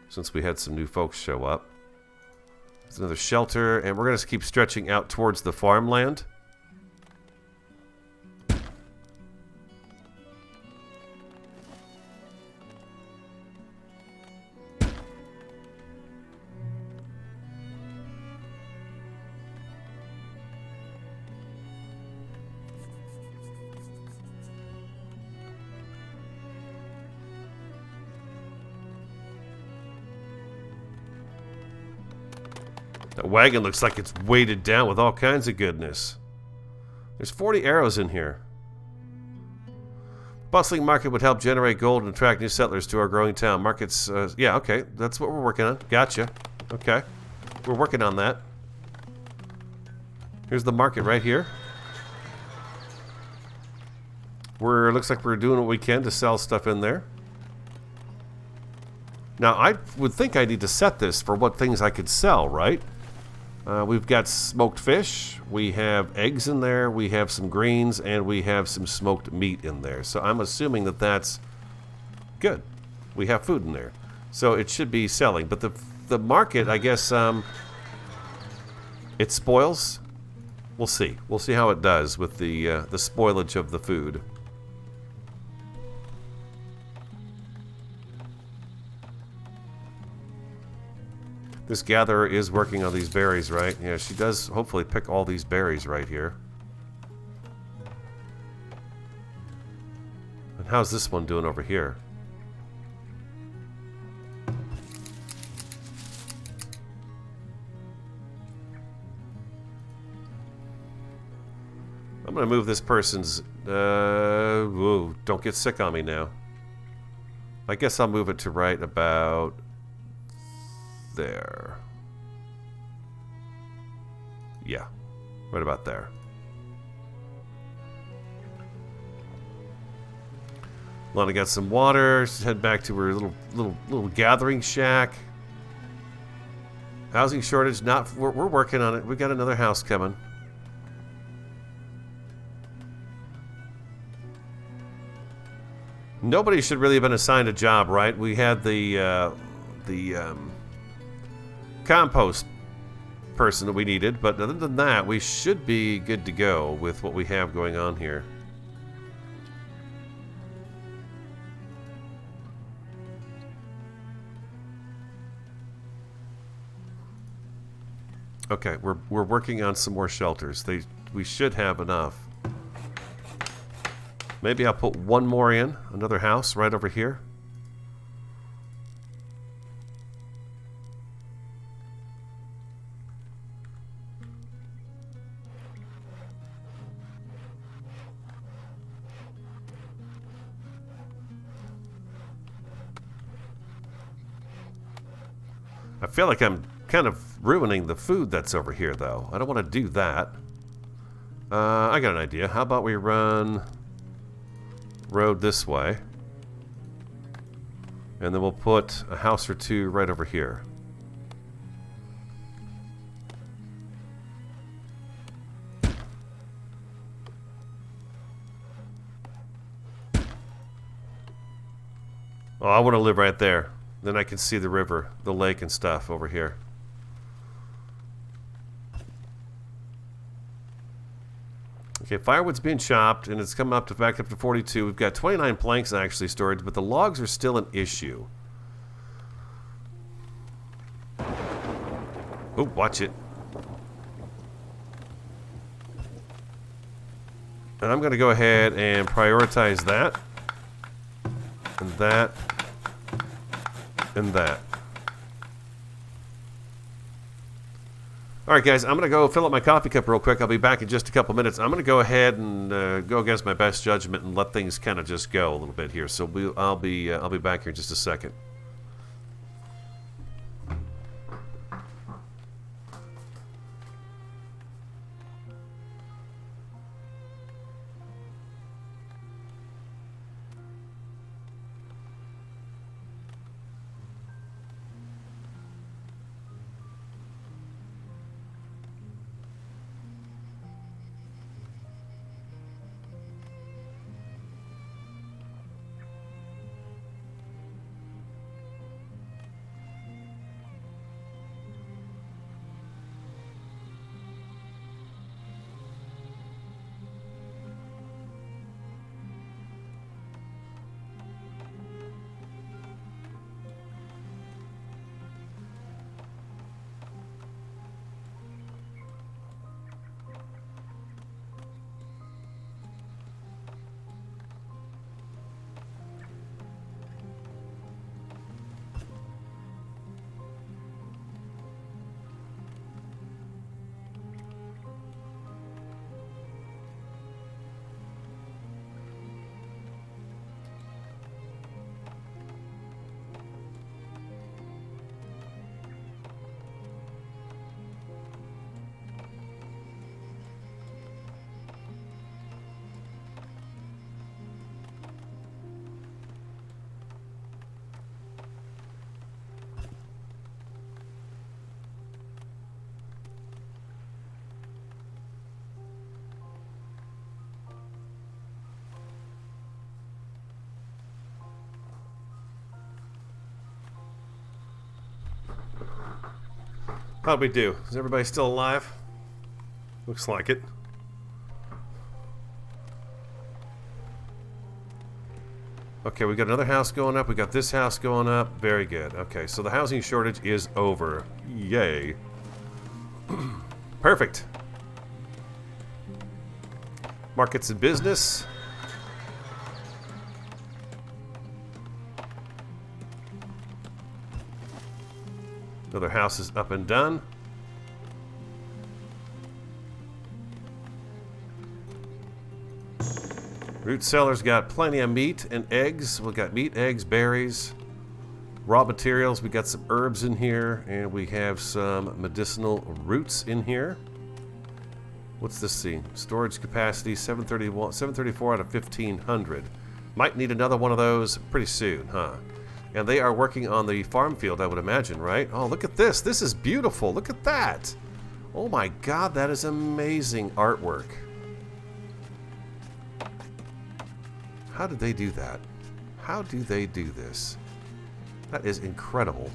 since we had some new folks show up. There's another shelter, and we're going to keep stretching out towards the farmland. That wagon looks like it's weighted down with all kinds of goodness. There's 40 arrows in here. Bustling market would help generate gold and attract new settlers to our growing town. Markets, yeah, okay, that's what we're working on. Gotcha. Okay, we're working on that. Here's the market right here. Looks like we're doing what we can to sell stuff in there. Now, I would think I need to set this for what things I could sell, right? We've got smoked fish, we have eggs in there, we have some greens, and we have some smoked meat in there. So I'm assuming that that's good. We have food in there. So it should be selling. But the market, I guess, it spoils. We'll see. We'll see how it does with the spoilage of the food. This gatherer is working on these berries, right? Yeah, she does hopefully pick all these berries right here. And how's this one doing over here? I'm going to move this person's... whoa, don't get sick on me now. I guess I'll move it to right about... there. Yeah, right about there. Lana got some water. She's head back to her little gathering shack. Housing shortage. We're working on it. We got another house coming. Nobody should really have been assigned a job, right? We had the compost person that we needed, but other than that, we should be good to go with what we have going on here. Okay, we're working on some more shelters. We should have enough. Maybe I'll put one more in, another house right over here. I feel like I'm kind of ruining the food that's over here, though. I don't want to do that. I got an idea. How about we run road this way? And then we'll put a house or two right over here. Oh, I want to live right there. Then I can see the river, the lake and stuff over here. Okay, firewood's being chopped, and it's coming up to back up to 42. We've got 29 planks actually stored, but the logs are still an issue. Oh, watch it. And I'm going to go ahead and prioritize that, and that, and that. Alright guys, I'm going to go fill up my coffee cup real quick. I'll be back in just a couple minutes. I'm going to go ahead and go against my best judgment and let things kind of just go a little bit here. So I'll be back here in just a second. How'd we do? Is everybody still alive? Looks like it. Okay, we got another house going up. We got this house going up. Very good. Okay, so the housing shortage is over. Yay. Perfect. Markets and business. Another house is up and done. Root cellar's got plenty of meat and eggs. We've got meat, eggs, berries, raw materials. We got some herbs in here, and we have some medicinal roots in here. What's this see? Storage capacity 734 out of 1500. Might need another one of those pretty soon, huh? And they are working on the farm field, I would imagine, right? Oh, look at this. This is beautiful. Look at that. Oh my God, that is amazing artwork. How did they do that? How do they do this? That is incredible.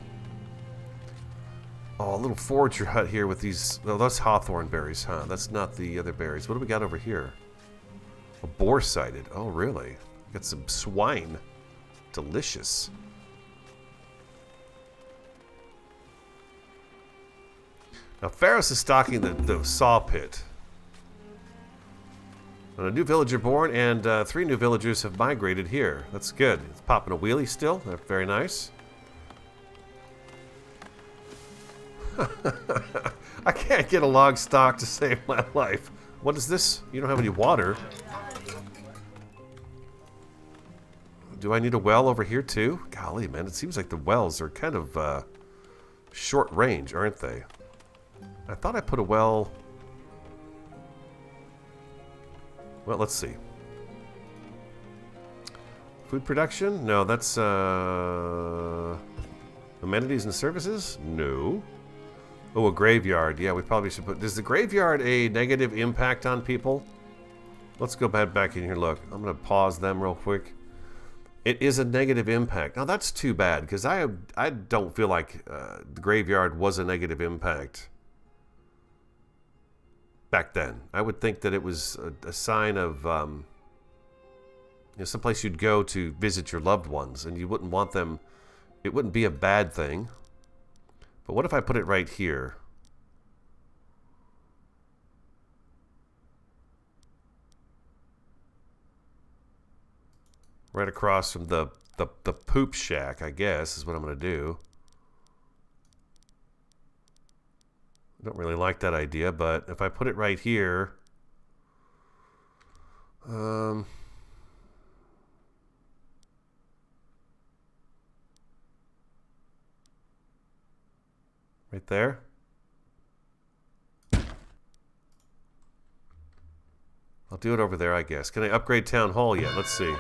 Oh, a little forager hut here with these... Oh, that's hawthorn berries, huh? That's not the other berries. What do we got over here? A boar sighted. Oh, really? Got some swine. Delicious. Now, Farthest is stocking the saw pit. And a new villager born, and 3 new villagers have migrated here. That's good. It's popping a wheelie still. That's very nice. I can't get a log stock to save my life. What is this? You don't have any water. Do I need a well over here too? Golly, man, it seems like the wells are kind of short range, aren't they? I thought I put a well... Well, let's see. Food production? No, that's amenities and services? No. Oh, a graveyard. Yeah, we probably should put... Does the graveyard a negative impact on people? Let's go back in here. Look, I'm going to pause them real quick. It is a negative impact. Now, that's too bad, because I don't feel like the graveyard was a negative impact back then. I would think that it was a sign of you know, someplace you'd go to visit your loved ones, and you wouldn't want them... It wouldn't be a bad thing. But what if I put it right here? Right across from the poop shack, I guess, is what I'm going to do. I don't really like that idea, but if I put it right here... right there. I'll do it over there, I guess. Can I upgrade Town Hall yet? Let's see.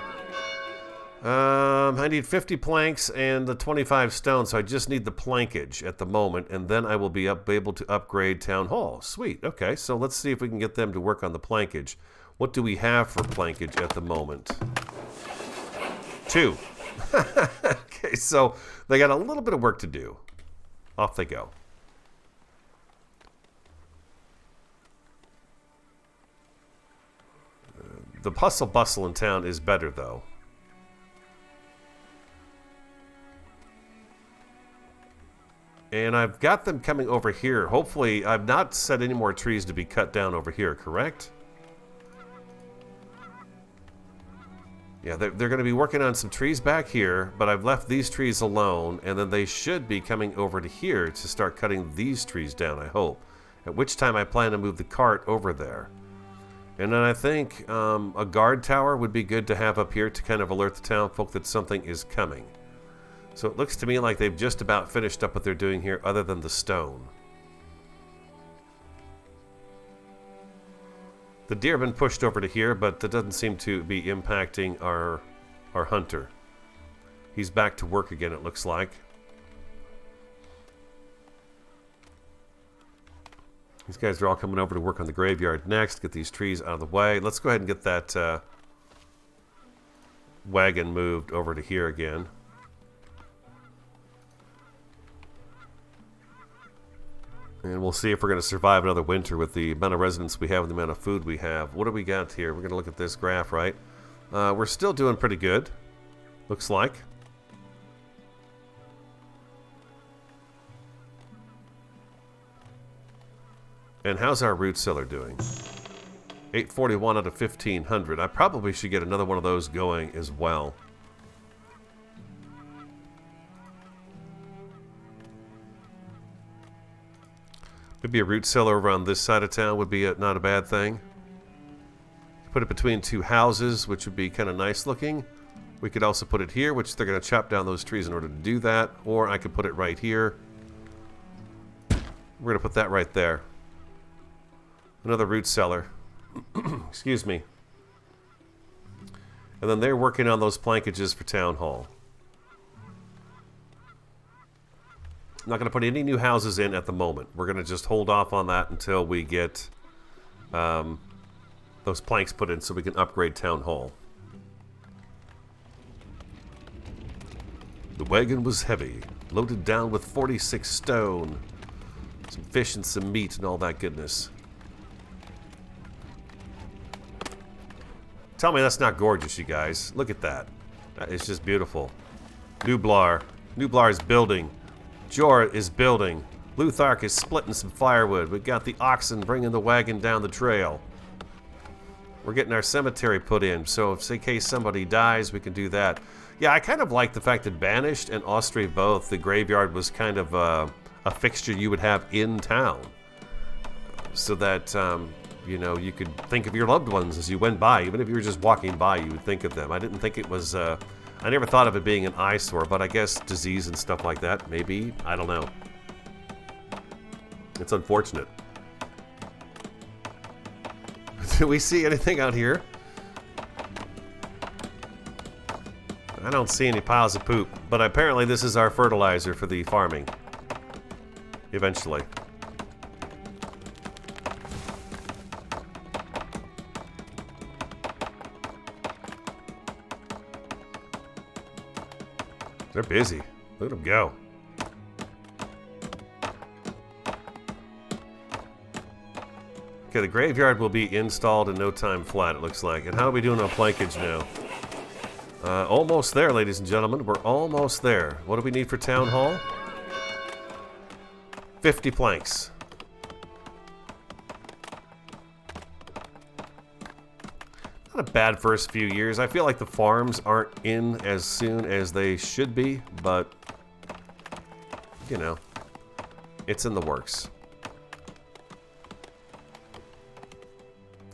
I need 50 planks and the 25 stone, so I just need the plankage at the moment, and then I will be able to upgrade Town Hall. Sweet. Okay, so let's see if we can get them to work on the plankage. What do we have for plankage at the moment? 2. Okay, so they got a little bit of work to do. Off they go. The hustle bustle in town is better, though. And I've got them coming over here. Hopefully, I've not set any more trees to be cut down over here, correct? Yeah, they're going to be working on some trees back here, but I've left these trees alone, and then they should be coming over to here to start cutting these trees down, I hope. At which time I plan to move the cart over there. And then I think a guard tower would be good to have up here to kind of alert the town folk that something is coming. So it looks to me like they've just about finished up what they're doing here, other than the stone. The deer have been pushed over to here, but that doesn't seem to be impacting our hunter. He's back to work again, it looks like. These guys are all coming over to work on the graveyard next. Get these trees out of the way. Let's go ahead and get that wagon moved over to here again. And we'll see if we're going to survive another winter with the amount of residents we have and the amount of food we have. What do we got here? We're going to look at this graph, right? We're still doing pretty good. Looks like. And how's our root cellar doing? 841 out of 1500. I probably should get another one of those going as well. Maybe a root cellar over on this side of town would be not a bad thing. Put it between two houses, which would be kind of nice looking. We could also put it here, which they're going to chop down those trees in order to do that. Or I could put it right here. We're going to put that right there. Another root cellar. Excuse me. And then they're working on those plankages for Town Hall. I'm not going to put any new houses in at the moment. We're going to just hold off on that until we get those planks put in so we can upgrade Town Hall. The wagon was heavy, loaded down with 46 stone, some fish and some meat and all that goodness. Tell me that's not gorgeous, you guys. Look at that. It's just beautiful. Nublar is building. Jor is building. Luthark is splitting some firewood. We got the oxen bringing the wagon down the trail. We're getting our cemetery put in, so if in case somebody dies, we can do that. Yeah, I kind of like the fact that Banished and Austria both, the graveyard was kind of a fixture you would have in town. So that, you know, you could think of your loved ones as you went by. Even if you were just walking by, you would think of them. I didn't think it was... I never thought of it being an eyesore, but I guess disease and stuff like that, maybe. I don't know. It's unfortunate. Do we see anything out here? I don't see any piles of poop, but apparently this is our fertilizer for the farming. Eventually. They're busy. Look at them go. Okay, the graveyard will be installed in no time flat, it looks like. And how are we doing on plankage now? Almost there, ladies and gentlemen. We're almost there. What do we need for Town Hall? 50 planks. Not a bad first few years. I feel like the farms aren't in as soon as they should be, but, you know, it's in the works.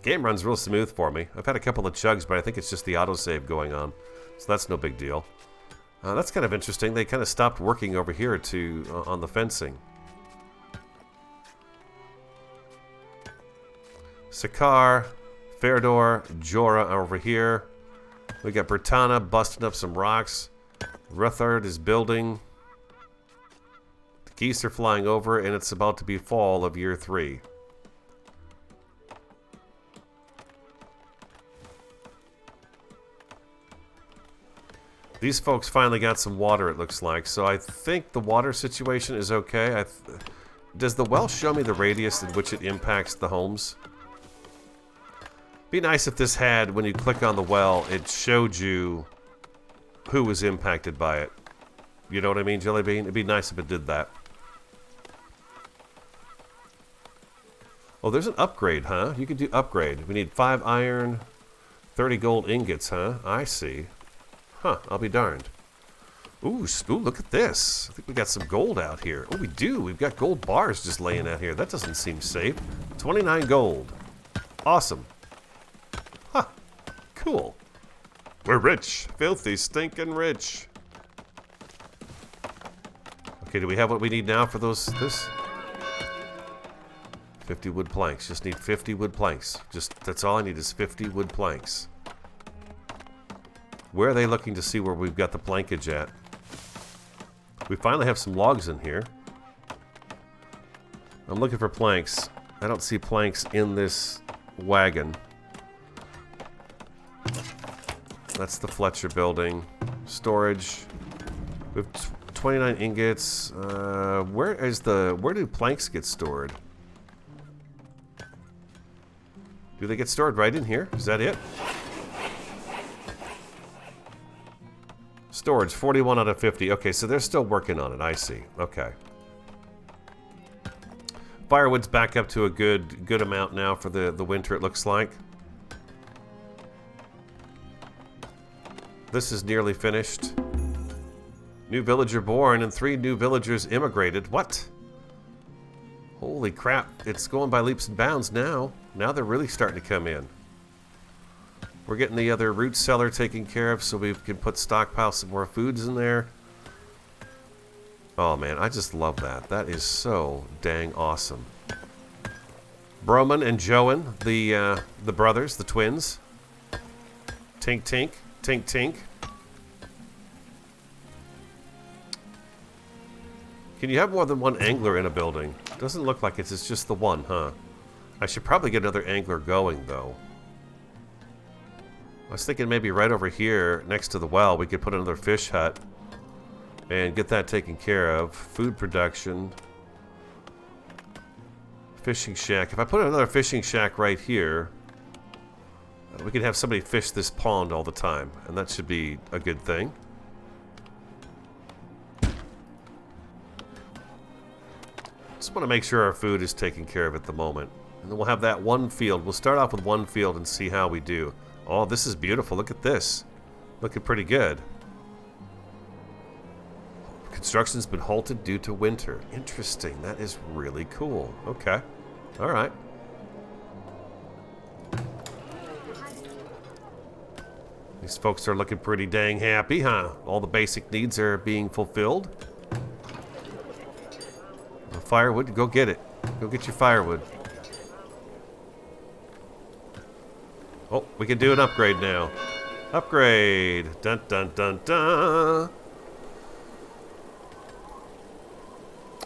Game runs real smooth for me. I've had a couple of chugs, but I think it's just the autosave going on. So that's no big deal. That's kind of interesting. They kind of stopped working over here on the fencing. Sakar, Ferdor, Jorah over here. We got Bertana busting up some rocks. Ruthard is building. The geese are flying over, and it's about to be fall of year 3. These folks finally got some water, it looks like. So I think the water situation is okay. Does the well show me the radius in which it impacts the homes? Be nice if this had, when you click on the well, it showed you who was impacted by it. You know what I mean, Jellybean? It'd be nice if it did that. Oh, there's an upgrade, huh? You can do upgrade. We need 5 iron, 30 gold ingots, huh? I see. Huh, I'll be darned. Ooh, look at this. I think we got some gold out here. Oh, we do. We've got gold bars just laying out here. That doesn't seem safe. 29 gold. Awesome. Huh. Cool. We're rich. Filthy, stinking rich. Okay, do we have what we need now for this? 50 wood planks. Just need 50 wood planks. That's all I need is 50 wood planks. Where are they looking to see where we've got the plankage at? We finally have some logs in here. I'm looking for planks. I don't see planks in this wagon. That's the Fletcher building. Storage. We have 29 ingots. Where do planks get stored? Do they get stored right in here? Is that it? Storage, 41 out of 50. Okay, so they're still working on it. I see. Okay. Firewood's back up to a good amount now for the winter, it looks like. This is nearly finished. New villager born and 3 new villagers immigrated. What? Holy crap. It's going by leaps and bounds now. Now they're really starting to come in. We're getting the other root cellar taken care of so we can put stockpile some more foods in there. Oh man, I just love that. That is so dang awesome. Broman and Joan, the brothers, the twins. Tink tink, tink tink. Can you have more than one angler in a building? Doesn't look like it's just the one, huh? I should probably get another angler going though. I was thinking maybe right over here next to the well we could put another fish hut and get that taken care of. Food production. Fishing shack. If I put another fishing shack right here, we could have somebody fish this pond all the time, and that should be a good thing. Just want to make sure our food is taken care of at the moment. And then we'll have that one field. We'll start off with one field and see how we do. Oh, this is beautiful. Look at this. Looking pretty good. Construction's been halted due to winter. Interesting. That is really cool. Okay. All right. These folks are looking pretty dang happy, huh? All the basic needs are being fulfilled. The firewood, go get it. Go get your firewood. Oh, we can do an upgrade now. Upgrade. Dun dun dun dun.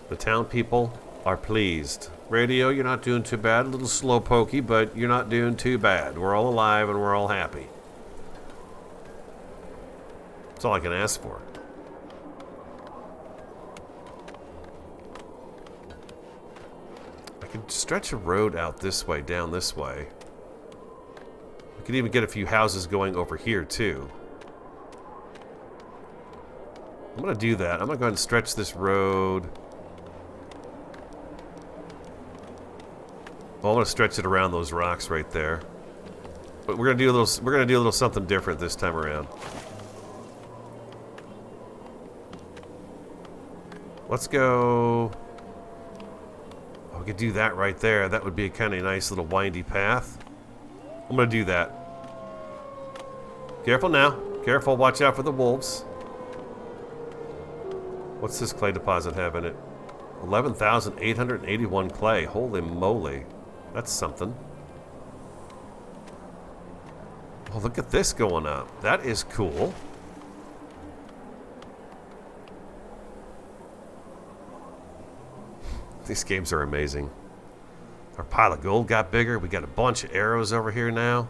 The town people are pleased. Radio, you're not doing too bad. A little slow pokey, but you're not doing too bad. We're all alive and we're all happy. That's all I can ask for. I could stretch a road out this way, down this way. We could even get a few houses going over here, too. I'm going to do that. I'm going to go ahead and stretch this road. Well, I'm going to stretch it around those rocks right there. But we're going to do a little something different this time around. Let's go. Oh, we could do that right there. That would be a kind of nice little windy path. I'm going to do that. Careful now. Careful. Watch out for the wolves. What's this clay deposit have in it? 11,881 clay. Holy moly. That's something. Oh, look at this going up. That is cool. These games are amazing. Our pile of gold got bigger. We got a bunch of arrows over here now.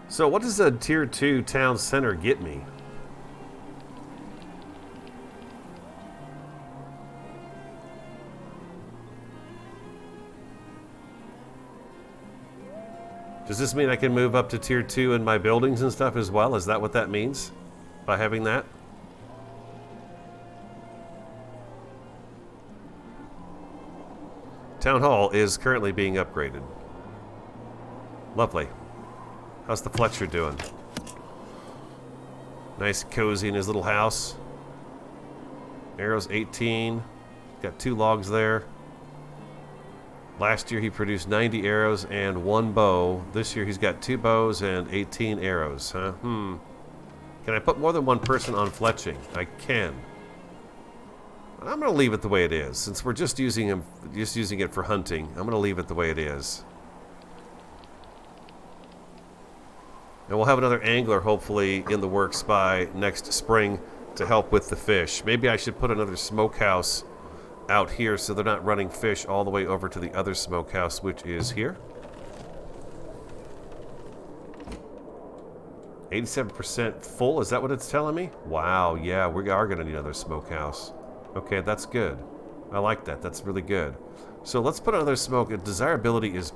So what does a tier 2 town center get me? Does this mean I can move up to tier 2 in my buildings and stuff as well? Is that what that means? By having that? Town Hall is currently being upgraded. Lovely. How's the Fletcher doing? Nice cozy in his little house. Arrows 18. Got 2 logs there. Last year he produced 90 arrows and 1 bow. This year he's got 2 bows and 18 arrows. Huh? Can I put more than 1 person on fletching? I can. I'm going to leave it the way it is. Since we're just using it for hunting, I'm going to leave it the way it is. And we'll have another angler hopefully in the works by next spring to help with the fish. Maybe I should put another smokehouse out here so they're not running fish all the way over to the other smokehouse, which is here. 87% full, is that what it's telling me? Wow, yeah, we are going to need another smokehouse. Okay, that's good. I like that. That's really good. So let's put another smoke. Desirability is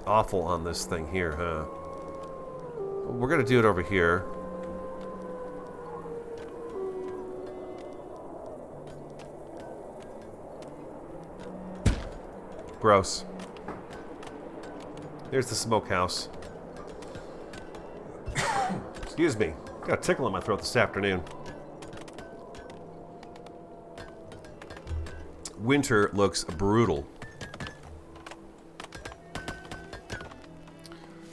awful on this thing here, huh? We're going to do it over here. Gross. There's the smokehouse. Excuse me. Got a tickle in my throat this afternoon. Winter looks brutal.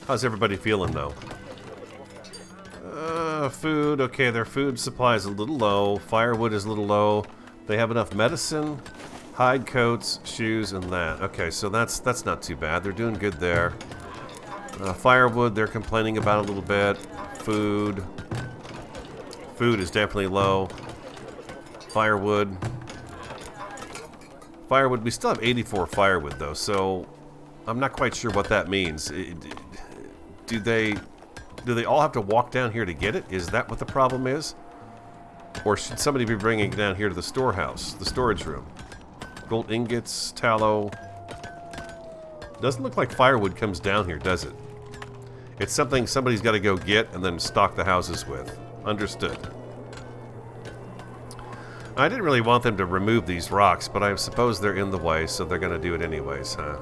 How's everybody feeling, though? Food. Okay, their food supply is a little low. Firewood is a little low. They have enough medicine, hide coats, shoes, and that. Okay, so that's not too bad. They're doing good there. Firewood, they're complaining about a little bit. Food. Food is definitely low. Firewood. Firewood, we still have 84 firewood, though, so I'm not quite sure what that means. Do they all have to walk down here to get it? Is that what the problem is? Or should somebody be bringing it down here to the storehouse, the storage room? Gold ingots, tallow. Doesn't look like firewood comes down here, does it? It's something somebody's got to go get and then stock the houses with. Understood. I didn't really want them to remove these rocks, but I suppose they're in the way, so they're going to do it anyways, huh?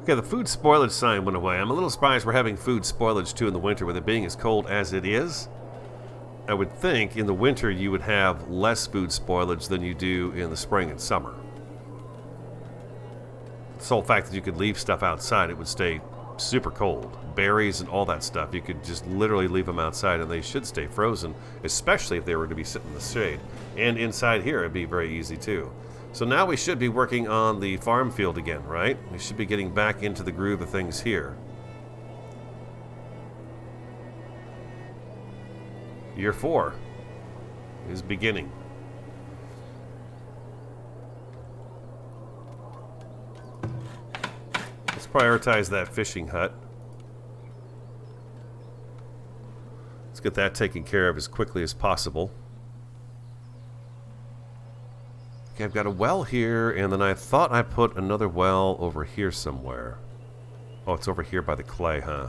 Okay, the food spoilage sign went away. I'm a little surprised we're having food spoilage too in the winter with it being as cold as it is. I would think in the winter you would have less food spoilage than you do in the spring and summer. The sole fact that you could leave stuff outside, it would stay super cold. Berries and all that stuff, you could just literally leave them outside and they should stay frozen, especially if they were to be sitting in the shade. And inside here, it'd be very easy too. So now we should be working on the farm field again, right? We should be getting back into the groove of things here. Year 4 is beginning. Let's prioritize that fishing hut. Let's get that taken care of as quickly as possible. Okay, I've got a well here, and then I thought I put another well over here somewhere. Oh, it's over here by the clay, huh?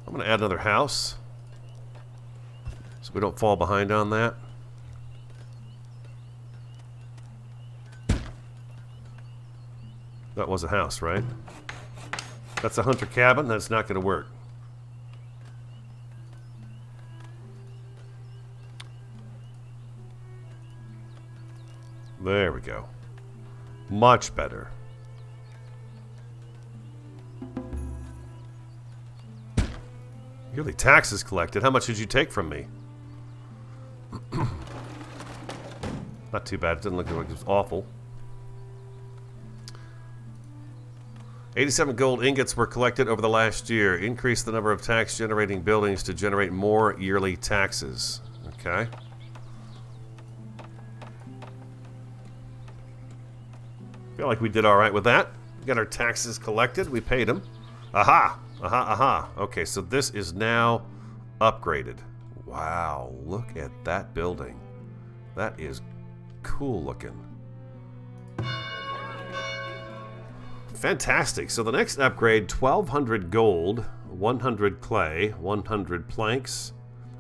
I'm going to add another house so we don't fall behind on that. That was a house, right? That's a hunter cabin. That's not going to work. There we go. Much better. Yearly taxes collected. How much did you take from me? Not too bad. It didn't look like it was awful. 87 gold ingots were collected over the last year. Increase the number of tax-generating buildings to generate more yearly taxes. Okay. Feel like we did all right with that. We got our taxes collected. We paid them. Aha! Aha, aha. Okay, so this is now upgraded. Wow, look at that building. That is cool looking. Fantastic. So the next upgrade, 1,200 gold, 100 clay, 100 planks,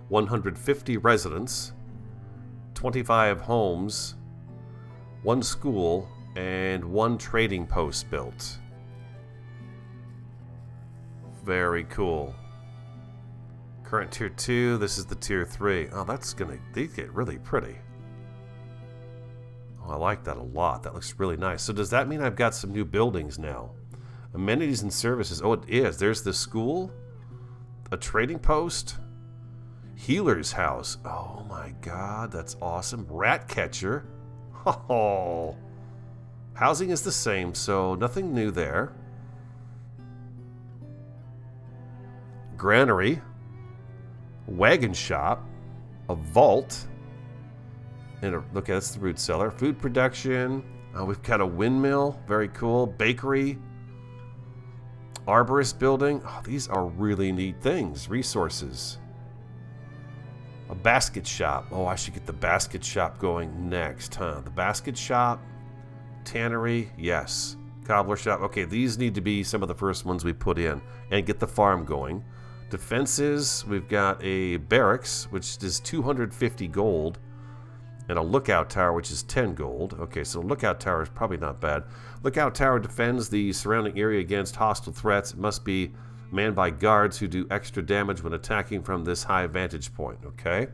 150 residents, 25 homes, 1 school, and 1 trading post built. Very cool. Current tier 2, this is the tier 3. Oh, these get really pretty. Oh, I like that a lot. That looks really nice. So does that mean I've got some new buildings now? Amenities and services. Oh, it is. There's the school, a trading post, healer's house. Oh my god, that's awesome. Rat catcher. Oh. Housing is the same, so nothing new there. Granary, wagon shop, a vault, and look, that's the root cellar. Food production. We've got a windmill, very cool. Bakery, arborist building. Oh, these are really neat things. Resources. A basket shop. Oh, I should get the basket shop going next, huh? The basket shop, tannery, yes. Cobbler shop. Okay, these need to be some of the first ones we put in and get the farm going. Defenses, we've got a barracks, which is 250 gold, and a lookout tower, which is 10 gold. Okay, so lookout tower is probably not bad. Lookout tower defends the surrounding area against hostile threats. It must be manned by guards who do extra damage when attacking from this high vantage point. Okay.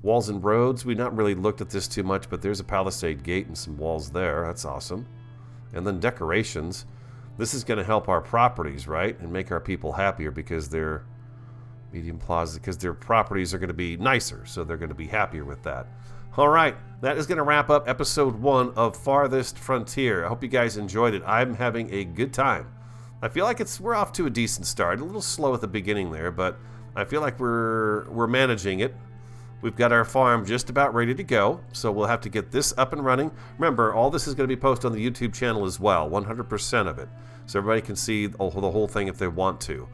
Walls and roads, we not really looked at this too much, but there's a palisade gate and some walls there. That's awesome. And then decorations. This is going to help our properties, right? And make our people happier because they're medium plaza, because their properties are going to be nicer, so they're going to be happier with that. All right, that is going to wrap up episode 1 of Farthest Frontier. I hope you guys enjoyed it. I'm having a good time. I feel like we're off to a decent start. A little slow at the beginning there, but I feel like we're managing it. We've got our farm just about ready to go, so we'll have to get this up and running. Remember, all this is going to be posted on the YouTube channel as well, 100% of it, so everybody can see the whole thing if they want to.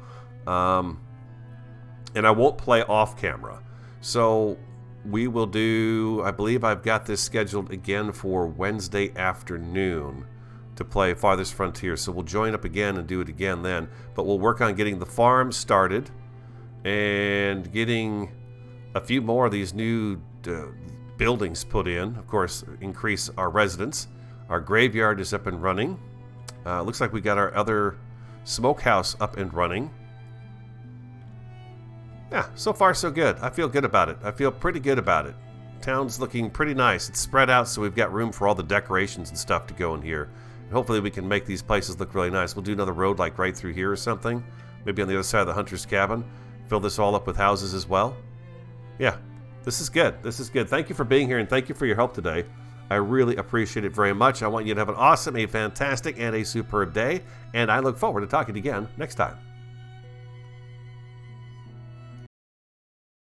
And I won't play off camera. So we will do, I believe I've got this scheduled again for Wednesday afternoon to play Farthest Frontier. So we'll join up again and do it again then. But we'll work on getting the farm started and getting a few more of these new buildings put in. Of course, increase our residents. Our graveyard is up and running. Looks like we got our other smokehouse up and running. Yeah, so far so good. I feel good about it. I feel pretty good about it. Town's looking pretty nice. It's spread out, so we've got room for all the decorations and stuff to go in here. And hopefully we can make these places look really nice. We'll do another road like right through here or something. Maybe on the other side of the hunter's cabin. Fill this all up with houses as well. Yeah, this is good. This is good. Thank you for being here, and thank you for your help today. I really appreciate it very much. I want you to have an awesome, a fantastic, and a superb day, and I look forward to talking to you again next time.